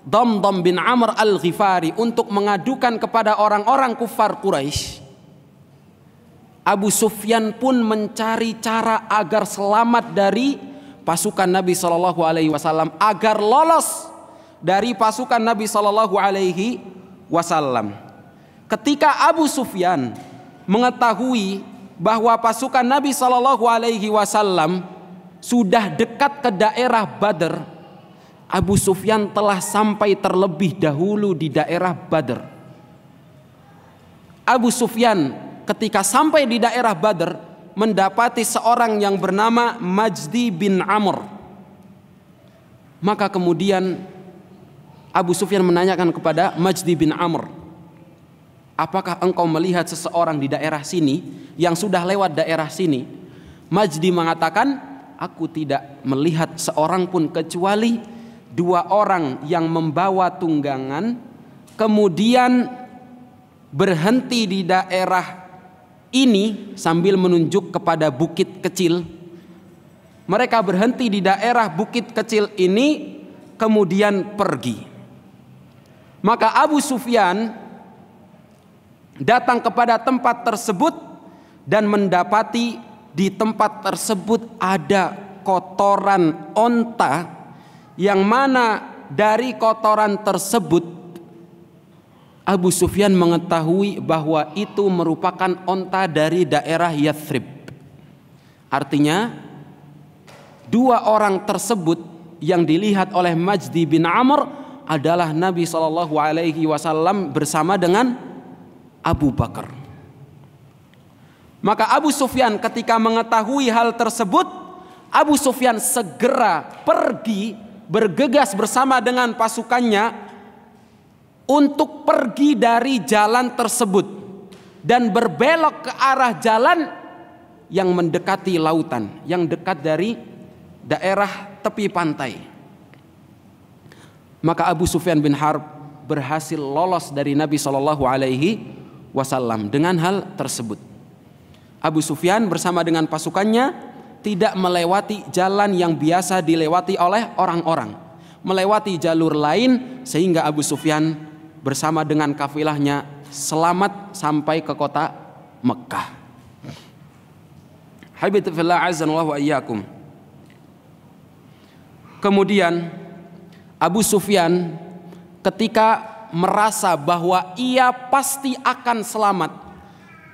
Damdam bin Amr al-Ghifari untuk mengadukan kepada orang-orang kufar Quraisy, Abu Sufyan pun mencari cara agar selamat dari pasukan Nabi SAW, agar lolos dari pasukan Nabi SAW. Ketika Abu Sufyan mengetahui bahwa pasukan Nabi SAW sudah dekat ke daerah Badr, Abu Sufyan telah sampai terlebih dahulu di daerah Badr. Abu Sufyan ketika sampai di daerah Badr mendapati seorang yang bernama Majdi bin Amr. Maka kemudian Abu Sufyan menanyakan kepada Majdi bin Amr, apakah engkau melihat seseorang di daerah sini yang sudah lewat daerah sini? Majdi mengatakan, aku tidak melihat seorang pun kecuali dua orang yang membawa tunggangan kemudian berhenti di daerah ini sambil menunjuk kepada bukit kecil. Mereka berhenti di daerah bukit kecil ini kemudian pergi. Maka Abu Sufyan datang kepada tempat tersebut dan mendapati di tempat tersebut ada kotoran onta, yang mana dari kotoran tersebut Abu Sufyan mengetahui bahwa itu merupakan onta dari daerah Yathrib. Artinya dua orang tersebut yang dilihat oleh Majdi bin Amr adalah Nabi SAW bersama dengan Abu Bakar. Maka Abu Sufyan ketika mengetahui hal tersebut, Abu Sufyan segera pergi bergegas bersama dengan pasukannya untuk pergi dari jalan tersebut dan berbelok ke arah jalan yang mendekati lautan, yang dekat dari daerah tepi pantai. Maka Abu Sufyan bin Harb berhasil lolos dari Nabi SAW dengan hal tersebut. Abu Sufyan bersama dengan pasukannya tidak melewati jalan yang biasa dilewati oleh orang-orang, melewati jalur lain, sehingga Abu Sufyan bersama dengan kafilahnya selamat sampai ke kota Mekah. Habibti fillah azanallahu wa iyyakum. Kemudian Abu Sufyan ketika merasa bahwa ia pasti akan selamat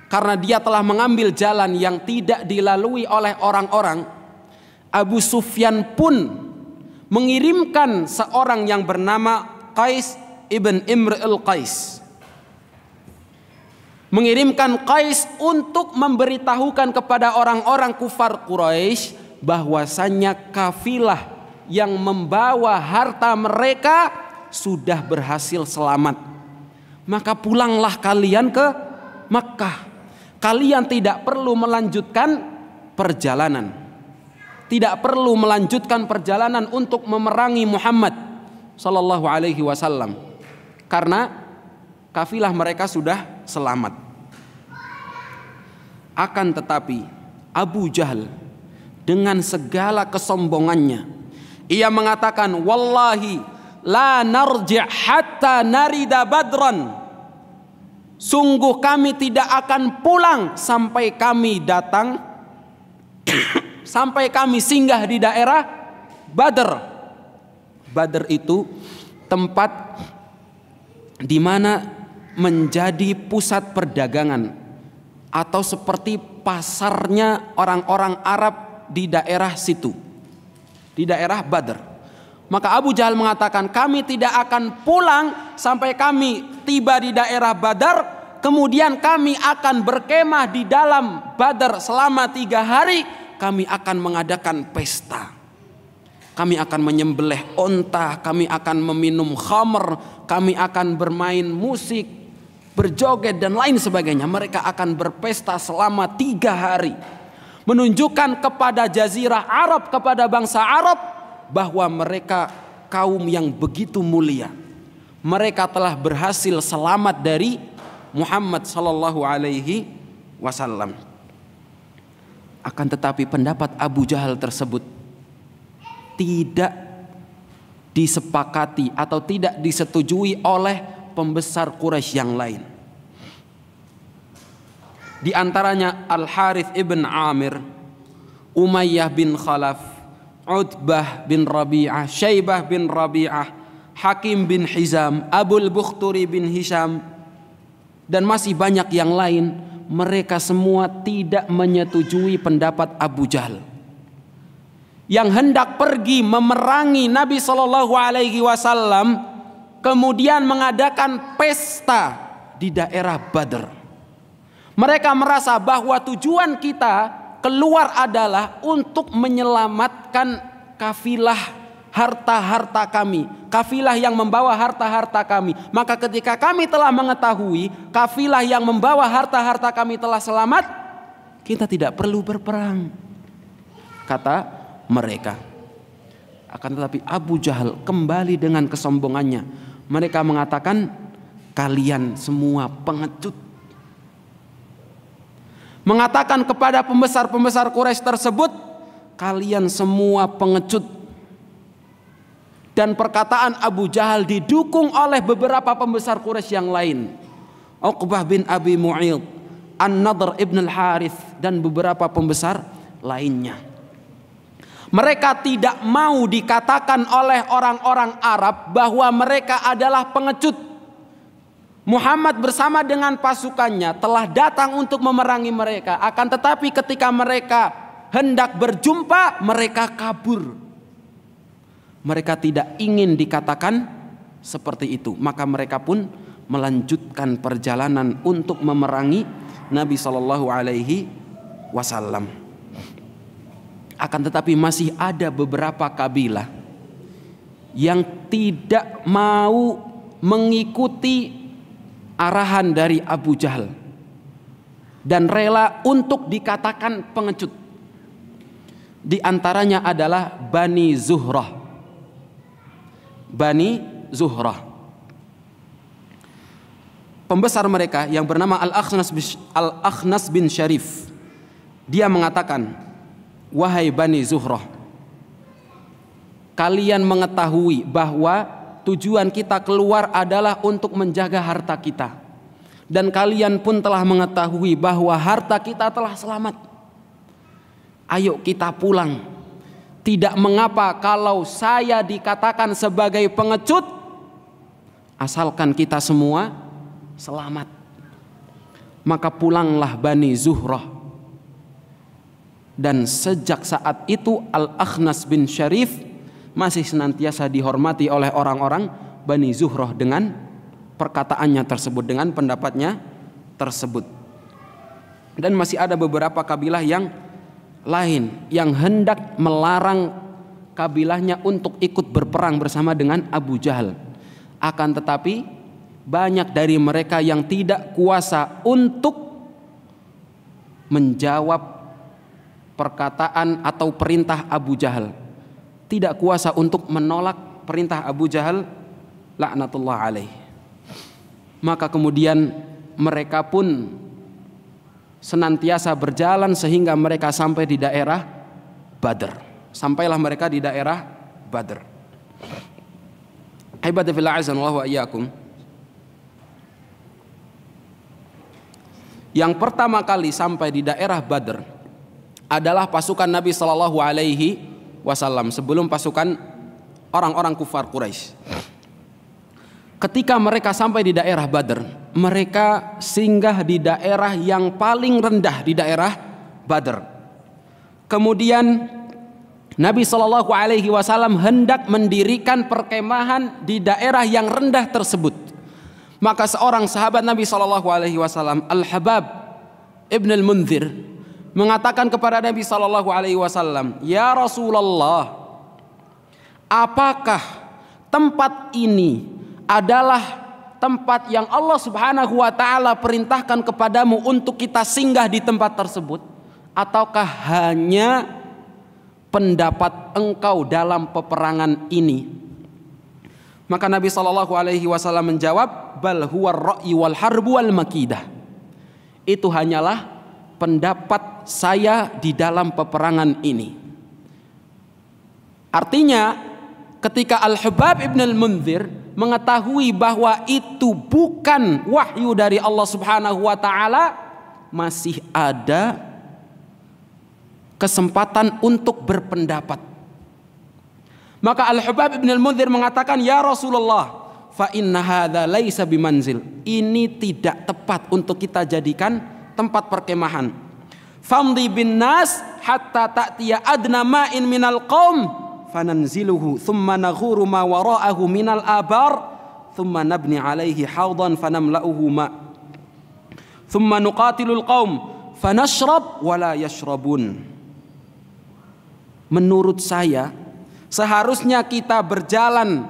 karena dia telah mengambil jalan yang tidak dilalui oleh orang-orang, Abu Sufyan pun mengirimkan seorang yang bernama Qais ibn Imr al-Qais, mengirimkan Qais untuk memberitahukan kepada orang-orang kufar Quraisy bahwasannya kafilah yang membawa harta mereka sudah berhasil selamat. Maka pulanglah kalian ke Makkah. Kalian tidak perlu melanjutkan perjalanan, tidak perlu melanjutkan perjalanan untuk memerangi Muhammad sallallahu alaihi wasallam, karena kafilah mereka sudah selamat. Akan tetapi Abu Jahal dengan segala kesombongannya, ia mengatakan, wallahi la narji' hatta narida badran. Sungguh kami tidak akan pulang sampai kami datang sampai kami singgah di daerah Badr. Badr itu tempat di mana menjadi pusat perdagangan atau seperti pasarnya orang-orang Arab di daerah situ, di daerah Badr. Maka Abu Jahal mengatakan, kami tidak akan pulang sampai kami tiba di daerah Badar, kemudian kami akan berkemah di dalam Badar selama 3 hari. Kami akan mengadakan pesta, kami akan menyembelih onta, kami akan meminum khamr, kami akan bermain musik, berjoget dan lain sebagainya. Mereka akan berpesta selama 3 hari, menunjukkan kepada jazirah Arab, kepada bangsa Arab, bahwa mereka kaum yang begitu mulia. Mereka telah berhasil selamat dari Muhammad sallallahu alaihi wasallam. Akan tetapi pendapat Abu Jahal tersebut tidak disepakati atau tidak disetujui oleh pembesar Quraisy yang lain. Di antaranya Al-Harith ibn Amir, Umayyah bin Khalaf, Utbah bin Rabi'ah, Syaibah bin Rabi'ah, Hakim bin Hizam, Abul Bukhturi bin Hisham, dan masih banyak yang lain. Mereka semua tidak menyetujui pendapat Abu Jahal yang hendak pergi memerangi Nabi Shallallahu Alaihi Wasallam, kemudian mengadakan pesta di daerah Badr. Mereka merasa bahwa tujuan kita keluar adalah untuk menyelamatkan kafilah harta-harta kami, kafilah yang membawa harta-harta kami. Maka ketika kami telah mengetahui kafilah yang membawa harta-harta kami telah selamat, kita tidak perlu berperang, kata mereka. Akan tetapi Abu Jahal kembali dengan kesombongannya. Mereka mengatakan, kalian semua pengecut. Mengatakan kepada pembesar-pembesar Quraisy tersebut, kalian semua pengecut. Dan perkataan Abu Jahal didukung oleh beberapa pembesar Quraisy yang lain, Uqbah bin Abi Mu'ayth, An-Nadhr ibn al-Harith, dan beberapa pembesar lainnya. Mereka tidak mau dikatakan oleh orang-orang Arab bahwa mereka adalah pengecut. Muhammad bersama dengan pasukannya telah datang untuk memerangi mereka. Akan tetapi ketika mereka hendak berjumpa, mereka kabur. mereka tidak ingin dikatakan seperti itu, maka mereka pun melanjutkan perjalanan untuk memerangi Nabi Shallallahu Alaihi Wasallam. Akan tetapi masih ada beberapa kabilah yang tidak mau mengikuti arahan dari Abu Jahal dan rela untuk dikatakan pengecut. Di antaranya adalah Bani Zuhrah. Bani Zuhrah. Pembesar mereka yang bernama Al-Akhnas bin Syarif, dia mengatakan, wahai Bani Zuhrah, kalian mengetahui bahwa tujuan kita keluar adalah untuk menjaga harta kita, dan kalian pun telah mengetahui bahwa harta kita telah selamat. Ayo kita pulang. Tidak mengapa kalau saya dikatakan sebagai pengecut, asalkan kita semua selamat. Maka pulanglah Bani Zuhrah. Dan sejak saat itu Al-Akhnas bin Syarif masih senantiasa dihormati oleh orang-orang Bani Zuhrah dengan perkataannya tersebut, dengan pendapatnya tersebut. Dan masih ada beberapa kabilah yang lain yang hendak melarang kabilahnya untuk ikut berperang bersama dengan Abu Jahal. Akan tetapi banyak dari mereka yang tidak kuasa untuk menjawab perkataan atau perintah Abu Jahal, tidak kuasa untuk menolak perintah Abu Jahal laknatullah alaih. Maka kemudian mereka pun senantiasa berjalan sehingga mereka sampai di daerah Badr. Sampailah mereka di daerah Badr. Ibadati fillah azanallahu wa iyyakum. Yang pertama kali sampai di daerah Badr adalah pasukan Nabi Shallallahu Alaihi Wasallam sebelum pasukan orang-orang kufar Quraisy. Ketika mereka sampai di daerah Badr, mereka singgah di daerah yang paling rendah di daerah Badr. Kemudian Nabi Shallallahu Alaihi Wasallam hendak mendirikan perkemahan di daerah yang rendah tersebut. Maka seorang sahabat Nabi Shallallahu Alaihi Wasallam, Al-Habab ibn al-Munzir, mengatakan kepada Nabi Shallallahu Alaihi Wasallam, ya Rasulullah, apakah tempat ini adalah tempat yang Allah Subhanahu wa taala perintahkan kepadamu untuk kita singgah di tempat tersebut, ataukah hanya pendapat engkau dalam peperangan ini? Maka Nabi Shallallahu Alaihi Wasallam menjawab, bal huwa ar-ra'yi wal harbu wal makidah. Itu hanyalah pendapat saya di dalam peperangan ini. Artinya ketika Al-Habab ibn al-Munzir mengetahui bahwa itu bukan wahyu dari Allah Subhanahu wa taala, masih ada kesempatan untuk berpendapat. Maka Al-Habab ibn al-Munzir mengatakan, ya Rasulullah, fa inna hadza laisa bimanzil. Ini tidak tepat untuk kita jadikan tempat perkemahan. Famdi bin nas hatta ta'tiya adna ma'in minal qaum fananziluhu thumma naghuru ma wara'ahu minal abar thumma nabni alaihi hawdan fanamla'uhu ma thumma nuqatilul qaum fanashrab wala yashrabun. Menurut saya seharusnya kita berjalan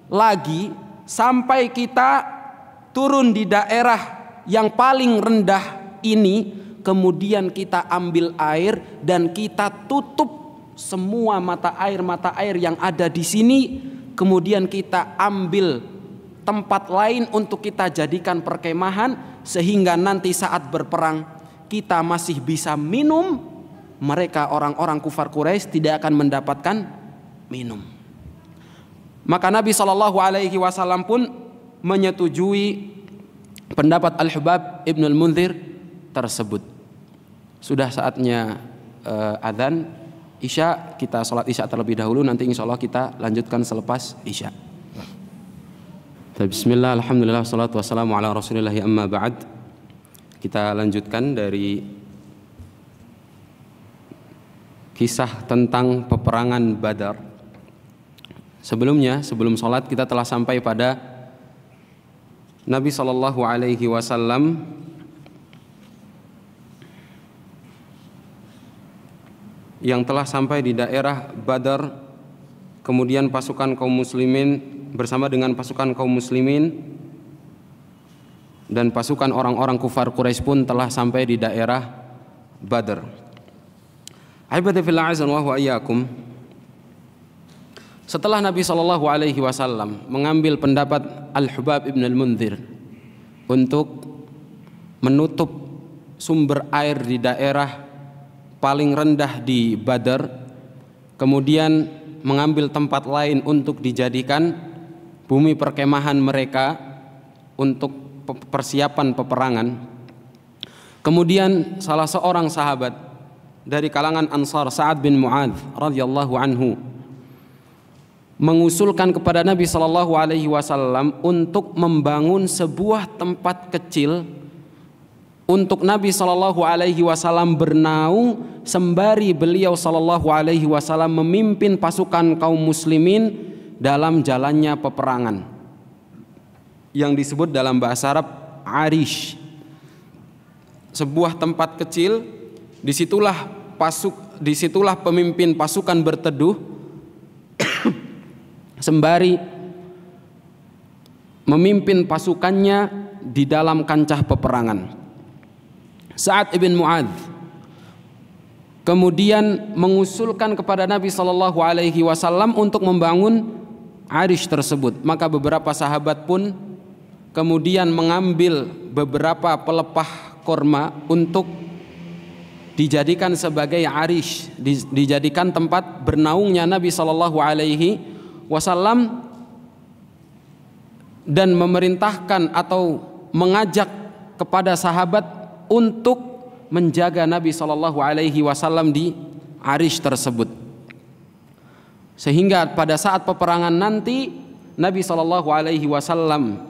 lagi sampai kita turun di daerah yang paling rendah ini, kemudian kita ambil air dan kita tutup semua mata air yang ada di sini, kemudian kita ambil tempat lain untuk kita jadikan perkemahan, sehingga nanti saat berperang kita masih bisa minum, mereka orang-orang kufar Quraisy tidak akan mendapatkan minum. Maka Nabi Shallallahu Alaihi Wasallam pun menyetujui pendapat Al-Habab ibn al-Munzir tersebut. Sudah saatnya adzan Isya, kita sholat Isya terlebih dahulu, nanti insya Allah kita lanjutkan selepas Isya. Bismillah, alhamdulillah, salatu wassalamu ala rasulillahi amma ba'd. Kita lanjutkan dari kisah tentang peperangan Badar. Sebelumnya, sebelum sholat kita telah sampai pada Nabi SAW yang telah sampai di daerah Badar, kemudian pasukan kaum muslimin bersama dengan pasukan kaum muslimin dan pasukan orang-orang kufar Quraisy pun telah sampai di daerah Badar. Ibadati fillah azan wa iyyakum. Setelah Nabi SAW mengambil pendapat Al-Hubab ibn Al-Mundhir untuk menutup sumber air di daerah paling rendah di Badar, kemudian mengambil tempat lain untuk dijadikan bumi perkemahan mereka untuk persiapan peperangan. Kemudian salah seorang sahabat dari kalangan Ansar, Sa'ad bin Mu'adz radhiyallahu anhu, mengusulkan kepada Nabi SAW untuk membangun sebuah tempat kecil untuk Nabi SAW bernaung sembari beliau SAW memimpin pasukan kaum muslimin dalam jalannya peperangan yang disebut dalam bahasa Arab Arish. Sebuah tempat kecil, disitulah pemimpin pasukan berteduh sembari memimpin pasukannya di dalam kancah peperangan. Sa'ad ibn Mu'adz kemudian mengusulkan kepada Nabi SAW untuk membangun Arish tersebut. Maka beberapa sahabat pun kemudian mengambil beberapa pelepah korma untuk dijadikan sebagai Arish, dijadikan tempat bernaungnya Nabi SAW, dan memerintahkan atau mengajak kepada sahabat untuk menjaga Nabi SAW di Arish tersebut, sehingga pada saat peperangan nanti Nabi SAW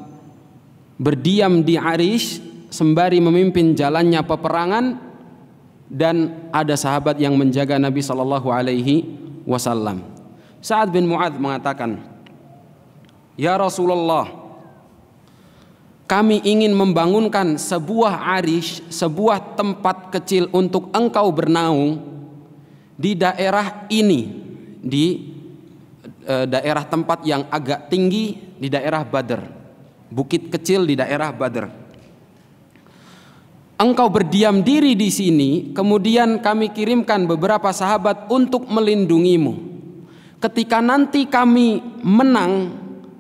berdiam di Arish sembari memimpin jalannya peperangan, dan ada sahabat yang menjaga Nabi SAW. Sa'ad bin Mu'adz mengatakan, "Ya Rasulullah, kami ingin membangunkan sebuah Arish, sebuah tempat kecil untuk engkau bernaung di daerah ini, di daerah tempat yang agak tinggi di daerah Badr, bukit kecil di daerah Badr. Engkau berdiam diri di sini, kemudian kami kirimkan beberapa sahabat untuk melindungimu. Ketika nanti kami menang,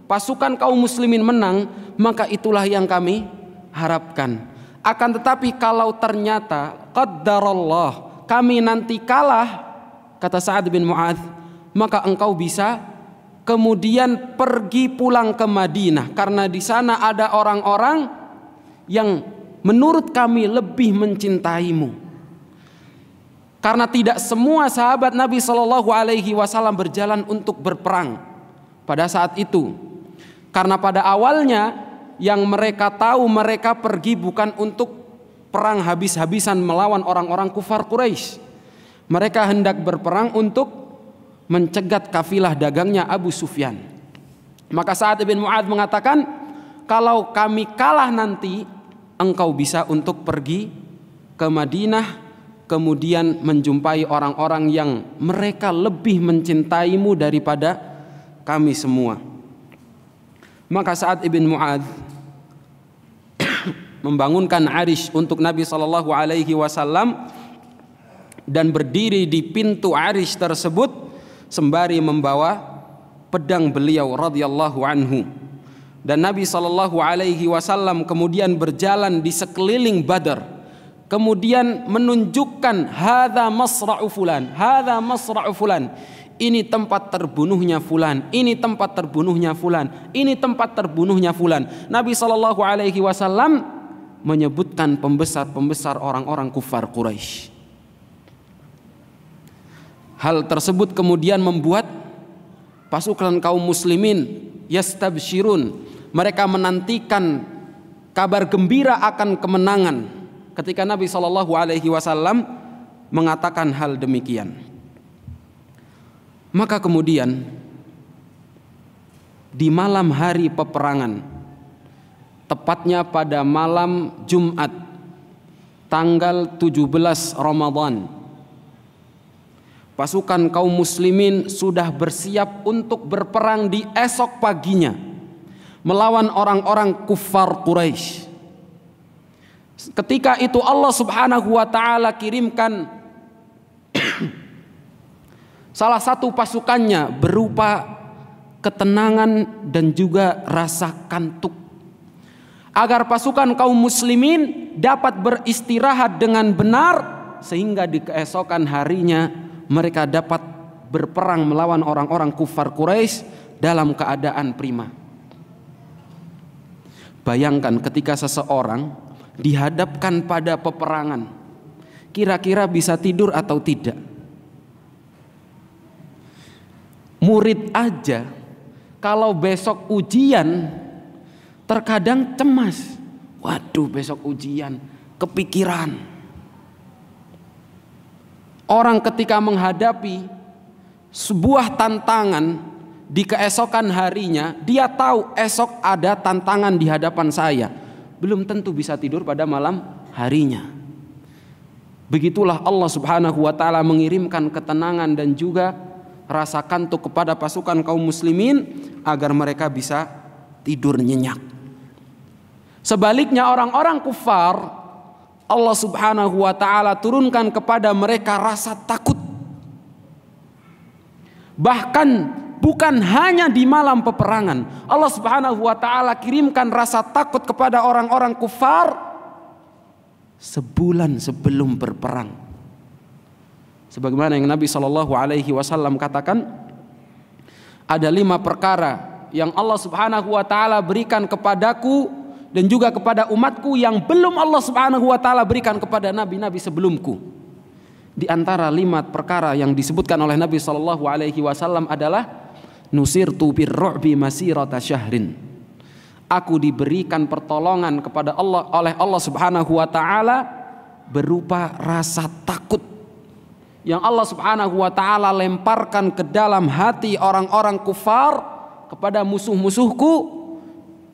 pasukan kaum muslimin menang, maka itulah yang kami harapkan. Akan tetapi kalau ternyata qaddarallah kami nanti kalah," kata Sa'ad bin Mu'adz, "maka engkau bisa kemudian pergi pulang ke Madinah, karena di sana ada orang-orang yang menurut kami lebih mencintaimu." Karena tidak semua sahabat Nabi SAW berjalan untuk berperang pada saat itu. Karena pada awalnya yang mereka tahu, mereka pergi bukan untuk perang habis-habisan melawan orang-orang kufar Quraisy. Mereka hendak berperang untuk mencegat kafilah dagangnya Abu Sufyan. Maka Sa'ad bin Mu'adz mengatakan, "Kalau kami kalah nanti, engkau bisa untuk pergi ke Madinah, kemudian menjumpai orang-orang yang mereka lebih mencintaimu daripada kami semua." Maka Sa'ad ibn Mu'adz membangunkan Arish untuk Nabi SAW dan berdiri di pintu Arish tersebut sembari membawa pedang beliau radhiyallahu anhu. Dan Nabi SAW kemudian berjalan di sekeliling Badar, kemudian menunjukkan hadza masra'u fulan, hadza masra'u fulan, ini tempat terbunuhnya fulan, ini tempat terbunuhnya fulan, ini tempat terbunuhnya fulan. Nabi SAW menyebutkan pembesar-pembesar orang-orang kufar Quraisy. Hal tersebut kemudian membuat pasukan kaum muslimin yastabshirun, mereka menantikan kabar gembira akan kemenangan ketika Nabi SAW mengatakan hal demikian. Maka kemudian di malam hari peperangan, tepatnya pada malam Jumat tanggal 17 Ramadan. Pasukan kaum muslimin sudah bersiap untuk berperang di esok paginya melawan orang-orang kufar Quraisy. Ketika itu Allah Subhanahu wa taala kirimkan salah satu pasukannya berupa ketenangan dan juga rasa kantuk, agar pasukan kaum muslimin dapat beristirahat dengan benar, sehingga di keesokan harinya mereka dapat berperang melawan orang-orang kufar Quraisy dalam keadaan prima. Bayangkan ketika seseorang dihadapkan pada peperangan, kira-kira bisa tidur atau tidak? Murid aja kalau besok ujian terkadang cemas. Waduh, besok ujian, kepikiran. Orang ketika menghadapi sebuah tantangan di keesokan harinya, dia tahu esok ada tantangan di hadapan saya. Belum tentu bisa tidur pada malam harinya. Begitulah Allah Subhanahu wa taala mengirimkan ketenangan dan juga rasa kantuk kepada pasukan kaum muslimin agar mereka bisa tidur nyenyak. Sebaliknya orang-orang kufar, Allah Subhanahu wa taala turunkan kepada mereka rasa takut. Bahkan bukan hanya di malam peperangan, Allah Subhanahu wa taala kirimkan rasa takut kepada orang-orang kufar sebulan sebelum berperang. Sebagaimana yang Nabi SAW katakan, ada 5 perkara yang Allah Subhanahu wa taala berikan kepadaku dan juga kepada umatku yang belum Allah Subhanahu wa taala berikan kepada nabi-nabi sebelumku. Di antara 5 perkara yang disebutkan oleh Nabi SAW adalah nusirtu birru'bi masirata syahrin. Aku diberikan pertolongan kepada Allah oleh Allah Subhanahu wa taala berupa rasa takut yang Allah Subhanahu wa taala lemparkan ke dalam hati orang-orang kufar kepada musuh-musuhku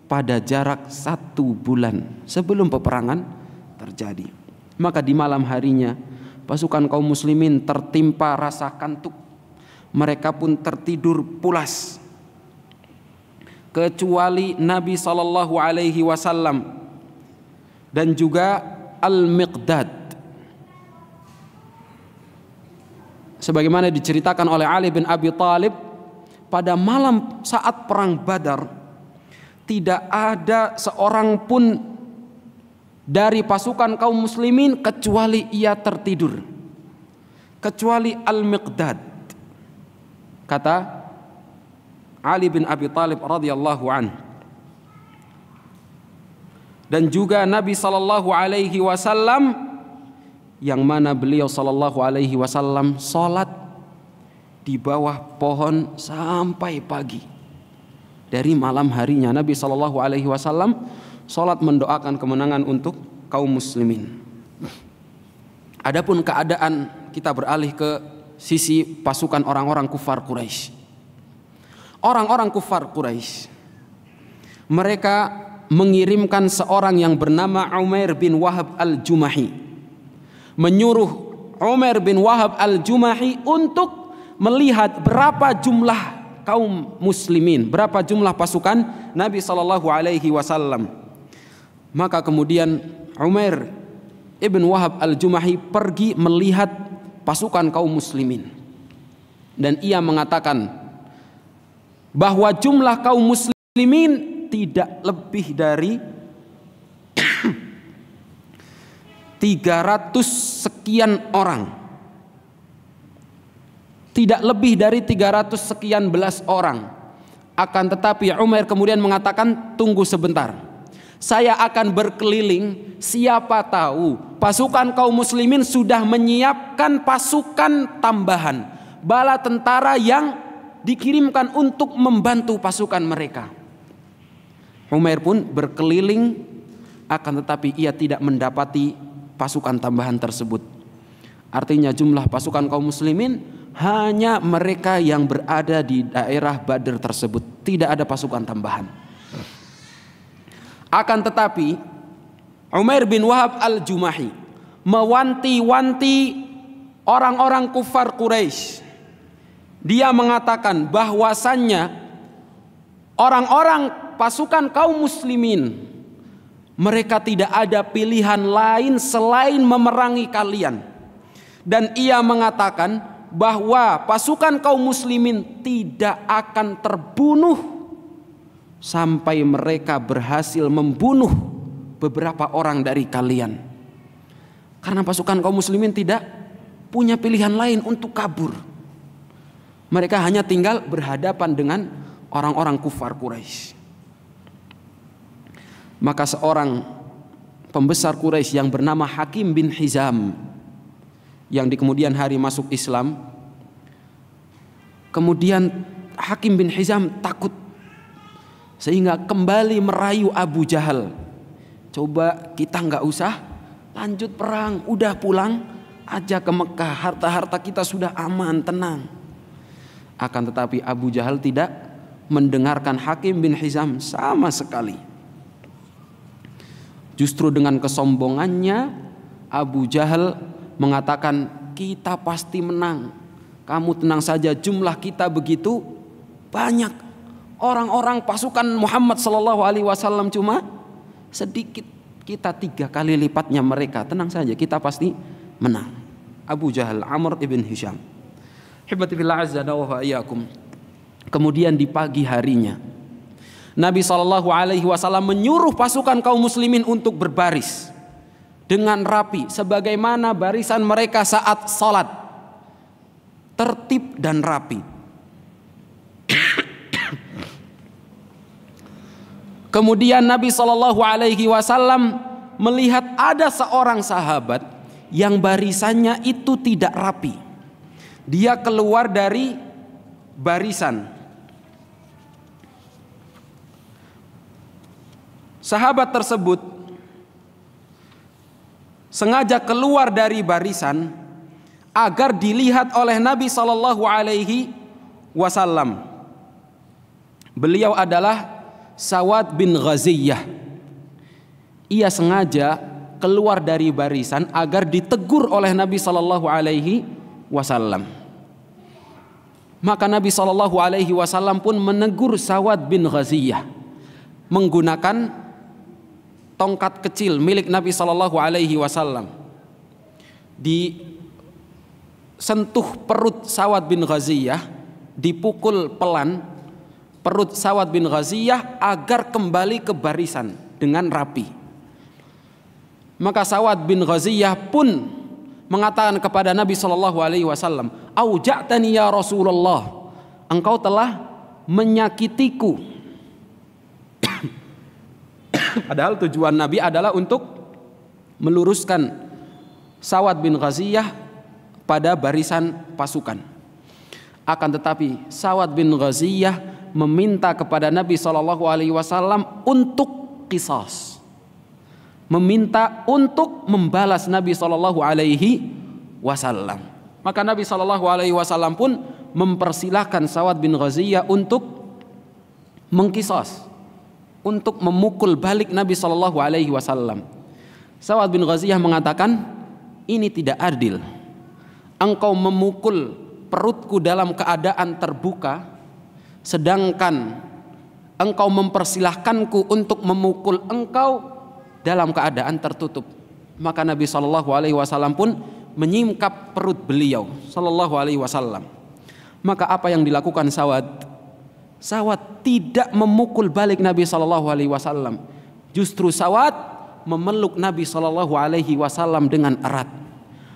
pada jarak 1 bulan sebelum peperangan terjadi. Maka di malam harinya pasukan kaum muslimin tertimpa rasa kantuk. Mereka pun tertidur pulas, kecuali Nabi SAW dan juga Al-Miqdad. Sebagaimana diceritakan oleh Ali bin Abi Thalib, pada malam saat perang Badar tidak ada seorang pun dari pasukan kaum muslimin kecuali ia tertidur, kecuali Al-Miqdad. Kata Ali bin Abi Thalib radhiyallahu anhu. Dan juga Nabi SAW, yang mana beliau SAW salat di bawah pohon sampai pagi. Dari malam harinya Nabi SAW salat mendoakan kemenangan untuk kaum muslimin. Adapun keadaan, kita beralih ke sisi pasukan orang-orang kufar Quraisy. Orang-orang kufar Quraisy, mereka mengirimkan seorang yang bernama Umair bin Wahab al-Jumahi, menyuruh Umair bin Wahab al-Jumahi untuk melihat berapa jumlah kaum muslimin, berapa jumlah pasukan Nabi SAW. Maka kemudian Umair ibn Wahab al-Jumahi pergi melihat pasukan kaum muslimin, dan ia mengatakan bahwa jumlah kaum muslimin tidak lebih dari 300 sekian orang. Tidak lebih dari 300 sekian belas orang. Akan tetapi Umair kemudian mengatakan, tunggu sebentar, saya akan berkeliling, siapa tahu pasukan kaum muslimin sudah menyiapkan pasukan tambahan, bala tentara yang dikirimkan untuk membantu pasukan mereka. Umair pun berkeliling, akan tetapi ia tidak mendapati pasukan tambahan tersebut. Artinya jumlah pasukan kaum muslimin hanya mereka yang berada di daerah Badr tersebut, tidak ada pasukan tambahan. Akan tetapi Umair bin Wahab al-Jumahi mewanti-wanti orang-orang kufar Quraisy. Dia mengatakan bahwasannya orang-orang pasukan kaum muslimin, mereka tidak ada pilihan lain selain memerangi kalian. Dan ia mengatakan bahwa pasukan kaum muslimin tidak akan terbunuh sampai mereka berhasil membunuh beberapa orang dari kalian. Karena pasukan kaum muslimin tidak punya pilihan lain untuk kabur. Mereka hanya tinggal berhadapan dengan orang-orang kufar Quraisy. Maka seorang pembesar Quraisy yang bernama Hakim bin Hizam, yang di kemudian hari masuk Islam, kemudian Hakim bin Hizam takut sehingga kembali merayu Abu Jahal, coba kita nggak usah lanjut perang, udah pulang aja ke Mekah, harta-harta kita sudah aman, tenang. Akan tetapi Abu Jahal tidak mendengarkan Hakim bin Hizam sama sekali. Justru dengan kesombongannya Abu Jahal mengatakan, kita pasti menang, kamu tenang saja, jumlah kita begitu banyak, orang-orang pasukan Muhammad SAW cuma sedikit, kita 3 kali lipatnya mereka, tenang saja, kita pasti menang. Abu Jahal, Amr ibn Hisham. Hibati fillah azza wa iyyakum. Kemudian di pagi harinya Nabi SAW menyuruh pasukan kaum muslimin untuk berbaris dengan rapi sebagaimana barisan mereka saat salat, tertib dan rapi. Kemudian Nabi SAW melihat ada seorang sahabat yang barisannya itu tidak rapi. Dia keluar dari barisan. Sahabat tersebut sengaja keluar dari barisan agar dilihat oleh Nabi SAW. Beliau adalah Sawad bin Ghaziyah. Ia sengaja keluar dari barisan agar ditegur oleh Nabi SAW. Maka Nabi SAW pun menegur Sawad bin Ghaziyah menggunakan tongkat kecil milik Nabi SAW. Disentuh perut Sawad bin Ghaziyah, dipukul pelan perut Sawad bin Ghaziyah agar kembali ke barisan dengan rapi. Maka Sawad bin Ghaziyah pun mengatakan kepada Nabi SAW, "Auja'tani ya Rasulullah, engkau telah menyakitiku." Padahal tujuan Nabi adalah untuk meluruskan Sawad bin Ghaziyah pada barisan pasukan. Akan tetapi Sawad bin Ghaziyah meminta kepada Nabi SAW untuk qisas, meminta untuk membalas Nabi SAW. Maka Nabi SAW pun mempersilahkan Sawad bin Ghaziyah untuk mengqisas, untuk memukul balik Nabi SAW. Sawad bin Ghaziyah mengatakan, ini tidak adil. Engkau memukul perutku dalam keadaan terbuka, sedangkan engkau mempersilahkanku untuk memukul engkau dalam keadaan tertutup. Maka Nabi SAW pun menyingkap perut beliau SAW. Maka apa yang dilakukan Sawad? Sawad tidak memukul balik Nabi SAW. Justru Sawad memeluk Nabi SAW dengan erat,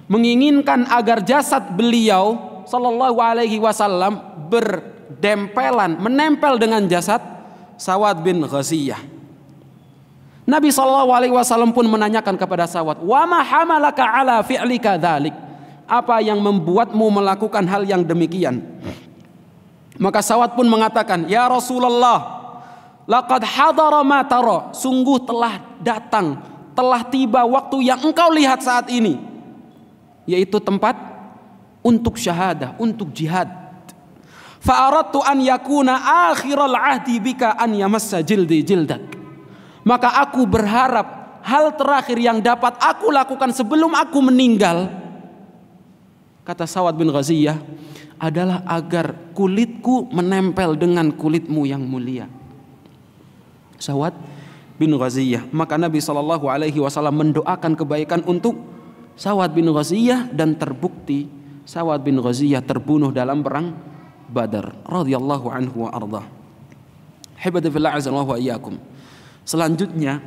menginginkan agar jasad beliau SAW berdempelan, menempel dengan jasad Sawad bin Ghaziyah. Nabi SAW pun menanyakan kepada Sawad, "Wa ma hamalaka ala fi'lika dzalik?" Apa yang membuatmu melakukan hal yang demikian? Maka Sawad pun mengatakan, "Ya Rasulullah, laqad hadara ma tara." Sungguh telah datang, telah tiba waktu yang engkau lihat saat ini, yaitu tempat untuk syahadah, untuk jihad. Fa aradtu an yakuna akhiral ahdi bika an yamassa jildi jildak. Maka aku berharap hal terakhir yang dapat aku lakukan sebelum aku meninggal, kata Sawad bin Ghaziyah, adalah agar kulitku menempel dengan kulitmu yang mulia. Sawad bin Ghaziyah. Maka Nabi SAW mendoakan kebaikan untuk Sawad bin Ghaziyah, dan terbukti Sawad bin Ghaziyah terbunuh dalam perang Badar radhiyallahu anhu wa arda. Hibadi fillah azza wa iyyakum. Selanjutnya,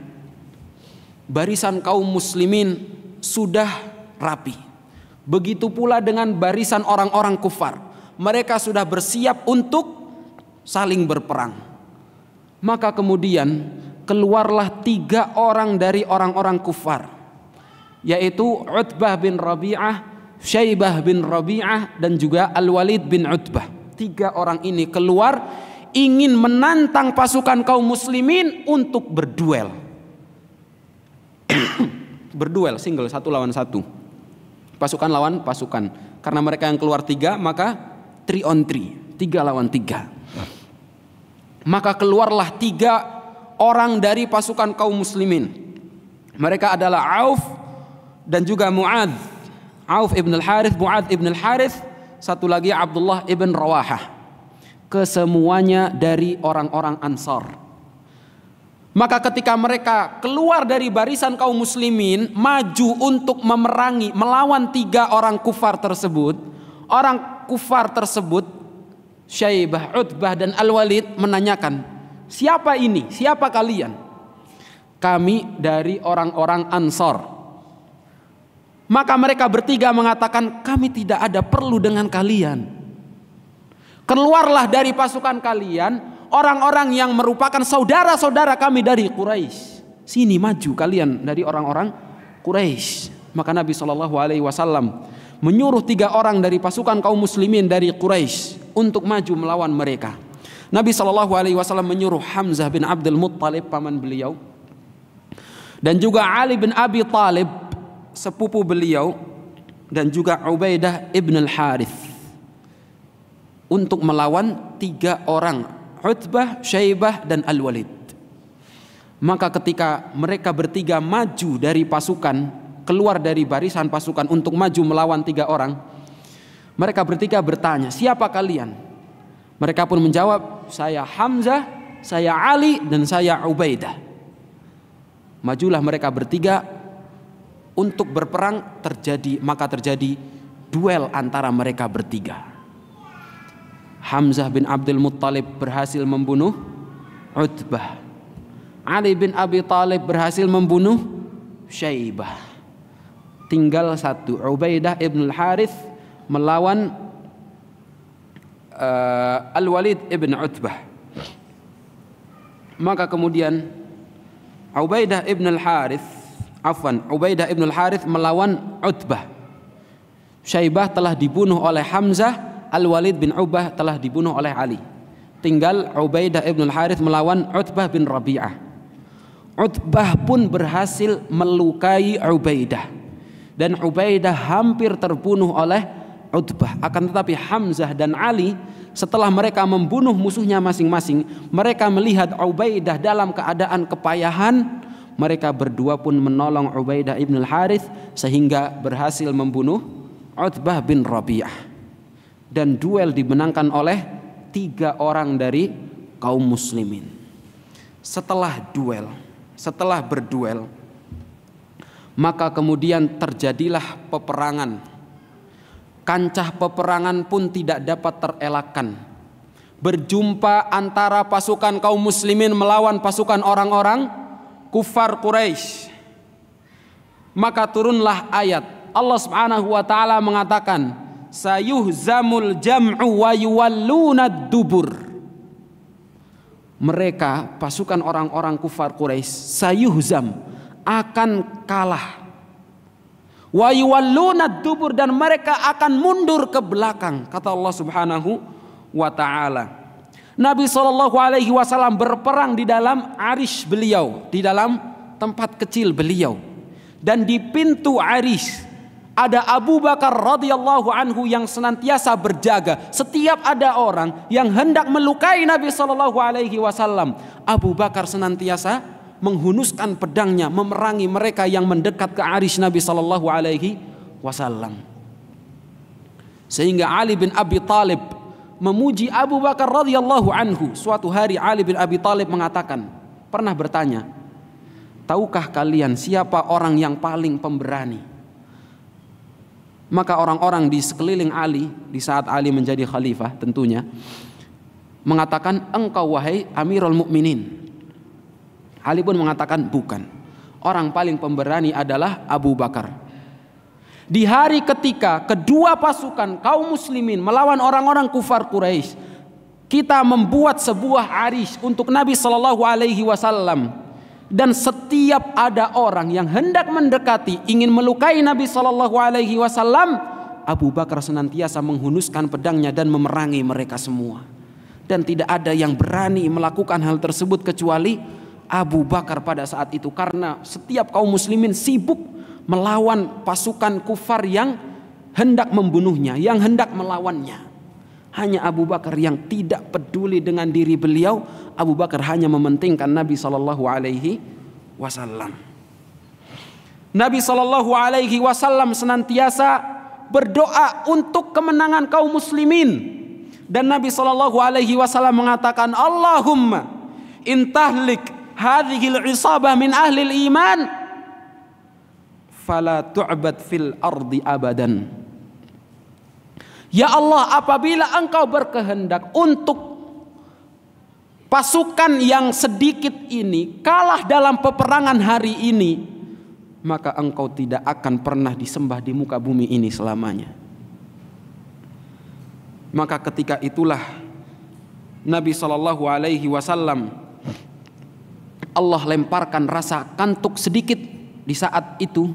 barisan kaum muslimin sudah rapi. Begitu pula dengan barisan orang-orang kufar. Mereka sudah bersiap untuk saling berperang. Maka kemudian keluarlah 3 orang dari orang-orang kufar, yaitu Utbah bin Rabi'ah, Syaibah bin Rabi'ah, dan juga Al-Walid bin Utbah. 3 orang ini keluar ingin menantang pasukan kaum muslimin untuk berduel. Berduel single, 1 lawan 1. Pasukan lawan pasukan. Karena mereka yang keluar 3, maka 3 on 3, 3 lawan 3. Maka keluarlah 3 orang dari pasukan kaum muslimin. Mereka adalah Auf dan juga Mu'adz. Auf ibn al-Harith, Mu'adz ibn al-Harith, satu lagi Abdullah ibn Rawahah. Kesemuanya dari orang-orang Ansar. Maka ketika mereka keluar dari barisan kaum muslimin, maju untuk memerangi, melawan 3 orang kufar tersebut, orang kufar tersebut, Syaibah, Utbah, dan Al-Walid menanyakan, siapa ini? Siapa kalian? Kami dari orang-orang Ansar. Maka mereka bertiga mengatakan, kami tidak ada perlu dengan kalian. Keluarlah dari pasukan kalian orang-orang yang merupakan saudara-saudara kami dari Quraisy. Sini maju kalian dari orang-orang Quraisy. Maka Nabi SAW menyuruh 3 orang dari pasukan kaum muslimin dari Quraisy untuk maju melawan mereka. Nabi SAW menyuruh Hamzah bin Abdul Muttalib, paman beliau, dan juga Ali bin Abi Thalib, sepupu beliau, dan juga Ubaidah ibn al-Harith, untuk melawan 3 orang, Utbah, Syaibah, dan Al-Walid. Maka ketika mereka bertiga maju dari pasukan, keluar dari barisan pasukan untuk maju melawan 3 orang, mereka bertiga bertanya, siapa kalian? Mereka pun menjawab, saya Hamzah, saya Ali, dan saya Ubaidah. Majulah mereka bertiga untuk berperang. Maka terjadi duel antara mereka bertiga. Hamzah bin Abdul Muttalib berhasil membunuh Utbah. Ali bin Abi Thalib berhasil membunuh Syaibah. Tinggal 1, Ubaidah ibn al-Harith melawan Al-Walid ibn Utbah. Maka kemudian Ubaidah ibn al-Harith melawan Utbah. Syaibah telah dibunuh oleh Hamzah, Al-Walid bin Utbah telah dibunuh oleh Ali. Tinggal Ubaidah ibn al-Harith melawan Utbah bin Rabi'ah. Utbah pun berhasil melukai Ubaidah, dan Ubaidah hampir terbunuh oleh Utbah. Akan tetapi Hamzah dan Ali, setelah mereka membunuh musuhnya masing-masing, mereka melihat Ubaidah dalam keadaan kepayahan. Mereka berdua pun menolong Ubaidah ibn al-Harith sehingga berhasil membunuh Utbah bin Rabi'ah. Dan duel dimenangkan oleh 3 orang dari kaum muslimin. Setelah berduel, maka kemudian terjadilah peperangan. Kancah peperangan pun tidak dapat terelakkan. Berjumpa antara pasukan kaum muslimin melawan pasukan orang-orang kufar Quraisy. Maka turunlah ayat. Allah Subhanahu wa taala mengatakan, sayuhzamul jam'u wa yuwallunad dubur. Mereka pasukan orang-orang kufar Quraisy sayuhzam, akan kalah, wa yuwallunad dubur, dan mereka akan mundur ke belakang, kata Allah Subhanahu wa taala. Nabi SAW berperang di dalam arish beliau, di dalam tempat kecil beliau, dan di pintu arish ada Abu Bakar radhiyallahu anhu yang senantiasa berjaga. Setiap ada orang yang hendak melukai Nabi sallallahu alaihi wasallam, Abu Bakar senantiasa menghunuskan pedangnya memerangi mereka yang mendekat ke arsy Nabi sallallahu alaihi wasallam. Sehingga Ali bin Abi Thalib memuji Abu Bakar radhiyallahu anhu. Suatu hari Ali bin Abi Thalib mengatakan, pernah bertanya, tahukah kalian siapa orang yang paling pemberani? Maka orang-orang di sekeliling Ali di saat Ali menjadi khalifah tentunya mengatakan, engkau wahai Amirul Mukminin. Ali pun mengatakan, bukan. Orang paling pemberani adalah Abu Bakar. Di hari ketika kedua pasukan kaum muslimin melawan orang-orang kufar Quraisy, kita membuat sebuah arsy untuk Nabi sallallahu alaihi wasallam. Dan setiap ada orang yang hendak mendekati ingin melukai Nabi sallallahu alaihi wasallam, Abu Bakar senantiasa menghunuskan pedangnya dan memerangi mereka semua. Dan tidak ada yang berani melakukan hal tersebut kecuali Abu Bakar pada saat itu, karena setiap kaum muslimin sibuk melawan pasukan kufar yang hendak membunuhnya, yang hendak melawannya. Hanya Abu Bakar yang tidak peduli dengan diri beliau. Abu Bakar hanya mementingkan Nabi sallallahu alaihi wasallam. Nabi sallallahu alaihi wasallam senantiasa berdoa untuk kemenangan kaum muslimin. Dan Nabi sallallahu alaihi wasallam mengatakan, Allahumma intahlik hadhil isabah min ahli iman fala tu'bad fil ardi abadan. Ya Allah, apabila engkau berkehendak untuk pasukan yang sedikit ini kalah dalam peperangan hari ini, maka engkau tidak akan pernah disembah di muka bumi ini selamanya. Maka ketika itulah Nabi sallallahu alaihi wasallam, Allah lemparkan rasa kantuk sedikit di saat itu.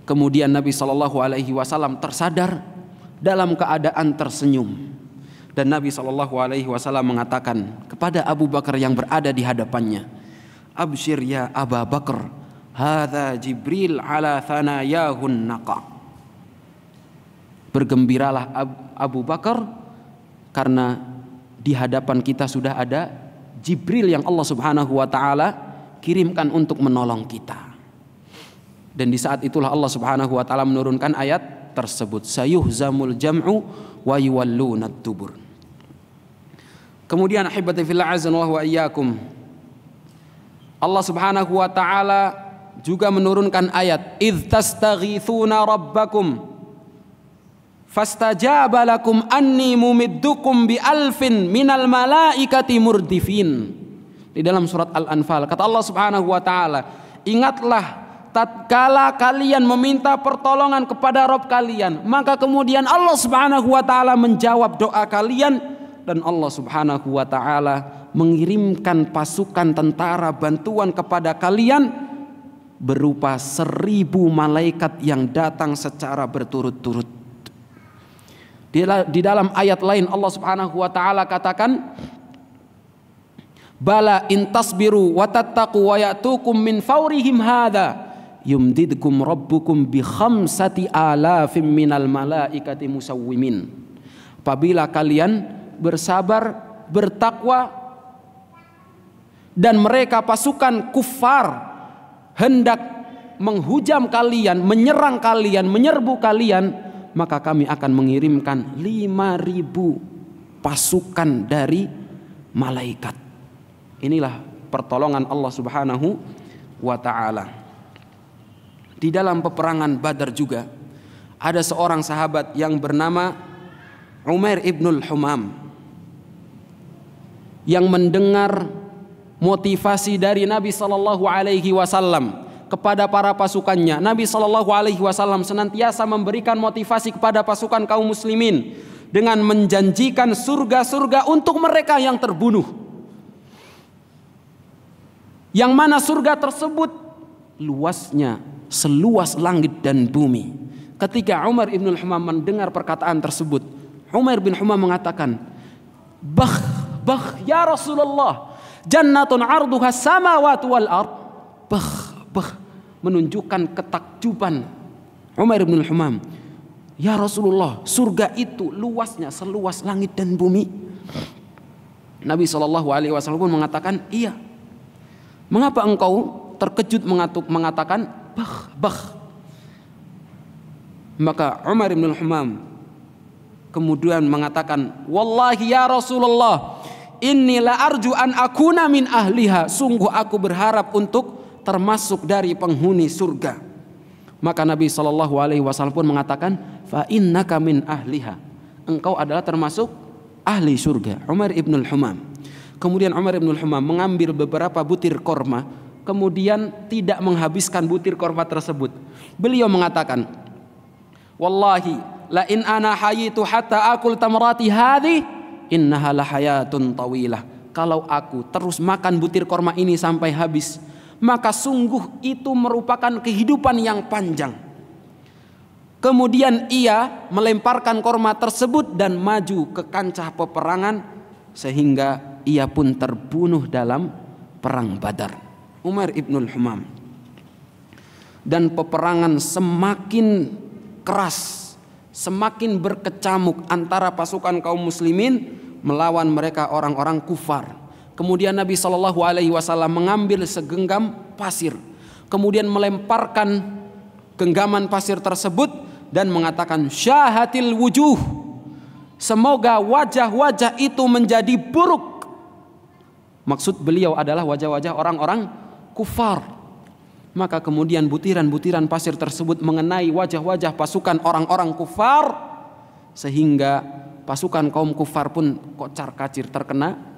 Kemudian Nabi sallallahu alaihi wasallam tersadar dalam keadaan tersenyum. Dan Nabi SAW mengatakan kepada Abu Bakar yang berada di hadapannya, Abshir ya Abu Bakar, hadza Jibril ala thanayahun naqa. Bergembiralah Abu Bakar, karena di hadapan kita sudah ada Jibril yang Allah Subhanahu wa taala kirimkan untuk menolong kita. Dan di saat itulah Allah Subhanahu wa taala menurunkan ayat tersebut, sayuhzamul jam'u wa yuwallunat dubur. Kemudian ahibati fillah azanallahu wa iyyakum, Allah Subhanahu wa taala juga menurunkan ayat, idz tastaghitsuna rabbakum fastajaba lakum anni mumiddukum bi alfin minal malaikati murdifin. Di dalam surat Al-Anfal kata Allah Subhanahu wa taala, ingatlah tatkala kalian meminta pertolongan kepada Rabb kalian, maka kemudian Allah Subhanahu wa taala menjawab doa kalian, dan Allah Subhanahu wa taala mengirimkan pasukan tentara bantuan kepada kalian berupa 1000 malaikat yang datang secara berturut-turut. Di dalam ayat lain Allah Subhanahu wa taala katakan, bala in tasbiru wa tattaqu wa ya'tukum min fawrihim hadza yumdidkum rabbukum bi 5,000 minal malaikati musawwimin. Apabila kalian bersabar, bertakwa, dan mereka pasukan kufar hendak menghujam kalian, menyerang kalian, menyerbu kalian, maka kami akan mengirimkan 5.000 pasukan dari malaikat. Inilah pertolongan Allah Subhanahu wa taala. Di dalam peperangan Badar juga ada seorang sahabat yang bernama Umair ibnul Humam yang mendengar motivasi dari Nabi sallallahu alaihi wasallam kepada para pasukannya. Nabi sallallahu alaihi wasallam senantiasa memberikan motivasi kepada pasukan kaum muslimin dengan menjanjikan surga-surga untuk mereka yang terbunuh. Yang mana surga tersebut luasnya seluas langit dan bumi. Ketika Umar ibn Humam mendengar perkataan tersebut, Umar bin Humam mengatakan, bah ya Rasulullah, jannatun arduha samawati wal ard. Bah menunjukkan ketakjuban Umar ibn al-Humam, ya Rasulullah, surga itu luasnya seluas langit dan bumi. Nabi SAW pun mengatakan, iya. Mengapa engkau terkejut mengatakan bah? Maka Umar ibn al-Humam kemudian mengatakan, wallahi ya Rasulullah, inni la arju an akuna min ahliha. Sungguh aku berharap untuk termasuk dari penghuni surga. Maka Nabi SAW pun mengatakan, fa innaka min ahliha. Engkau adalah termasuk ahli surga. Umar ibn al-Humam. Kemudian Umar ibn al-Humam mengambil beberapa butir korma, kemudian tidak menghabiskan butir korma tersebut. Beliau mengatakan, wallahi la in ana hayitu hatta akul tamrati hadhi innaha la hayatun tawilah. Kalau aku terus makan butir korma ini sampai habis, maka sungguh itu merupakan kehidupan yang panjang. Kemudian ia melemparkan korma tersebut dan maju ke kancah peperangan, sehingga ia pun terbunuh dalam perang Badar. Umar ibn al-Humam. Dan peperangan semakin keras, semakin berkecamuk antara pasukan kaum muslimin melawan mereka orang-orang kufar. Kemudian Nabi SAW mengambil segenggam pasir, kemudian melemparkan genggaman pasir tersebut dan mengatakan, syahatil wujuh, semoga wajah-wajah itu menjadi buruk. Maksud beliau adalah wajah-wajah orang-orang kufar. Maka kemudian butiran-butiran pasir tersebut mengenai wajah-wajah pasukan orang-orang kufar, sehingga pasukan kaum kufar pun kocar-kacir terkena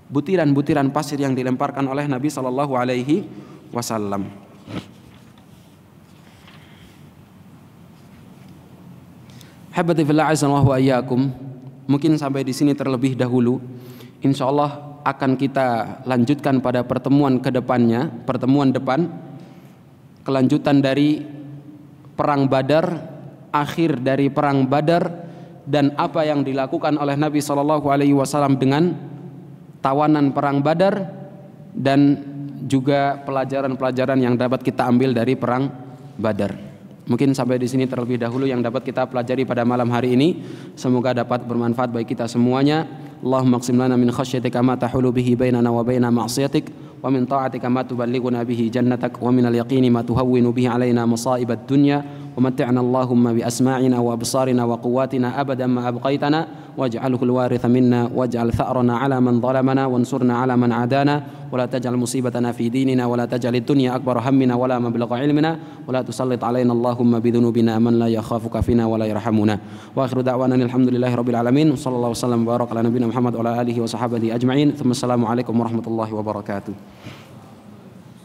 butiran-butiran pasir yang dilemparkan oleh Nabi SAW. Habibati fillah azallahu ayyakum. Mungkin sampai di sini terlebih dahulu. Insyaallah akan kita lanjutkan pada pertemuan kedepannya, pertemuan depan, kelanjutan dari perang Badar, akhir dari perang Badar, dan apa yang dilakukan oleh Nabi SAW dengan tawanan perang Badar, dan juga pelajaran-pelajaran yang dapat kita ambil dari perang Badar. Mungkin sampai di sini terlebih dahulu yang dapat kita pelajari pada malam hari ini. Semoga dapat bermanfaat bagi kita semuanya. Allahumma qsim lana min khasyatika ma tahulu bihi bainana wa baina ma'siyatik, wa min ta'atika ma tuballighuna bihi jannatak, wa min al-yaqini ma tuhawwinu bihi alaina masa'ibad dunya, wa mat'ana Allahumma bi asma'ina wa absarina wa quwwatina abadan ma abqaitana, waj'alhu al-waritha minna waj'al tha'rana 'ala man zalamana wansurna 'ala man 'adana, wa la taj'al musibatana fi dinina, wa la taj'al ad-dunya akbar hammina wa la mablagha 'ilmina, wa la tusallit 'alaina Allahumma bi dhunubina man la yakhafuka fina wa la yarhamuna. Wa akhiru da'wana alhamdulillahi rabbil alamin. Sallallahu wasallam baraka ala nabiyyina Muhammad wa ala alihi wa sahbihi ajma'in. Assalamu alaikum warahmatullahi wabarakatuh.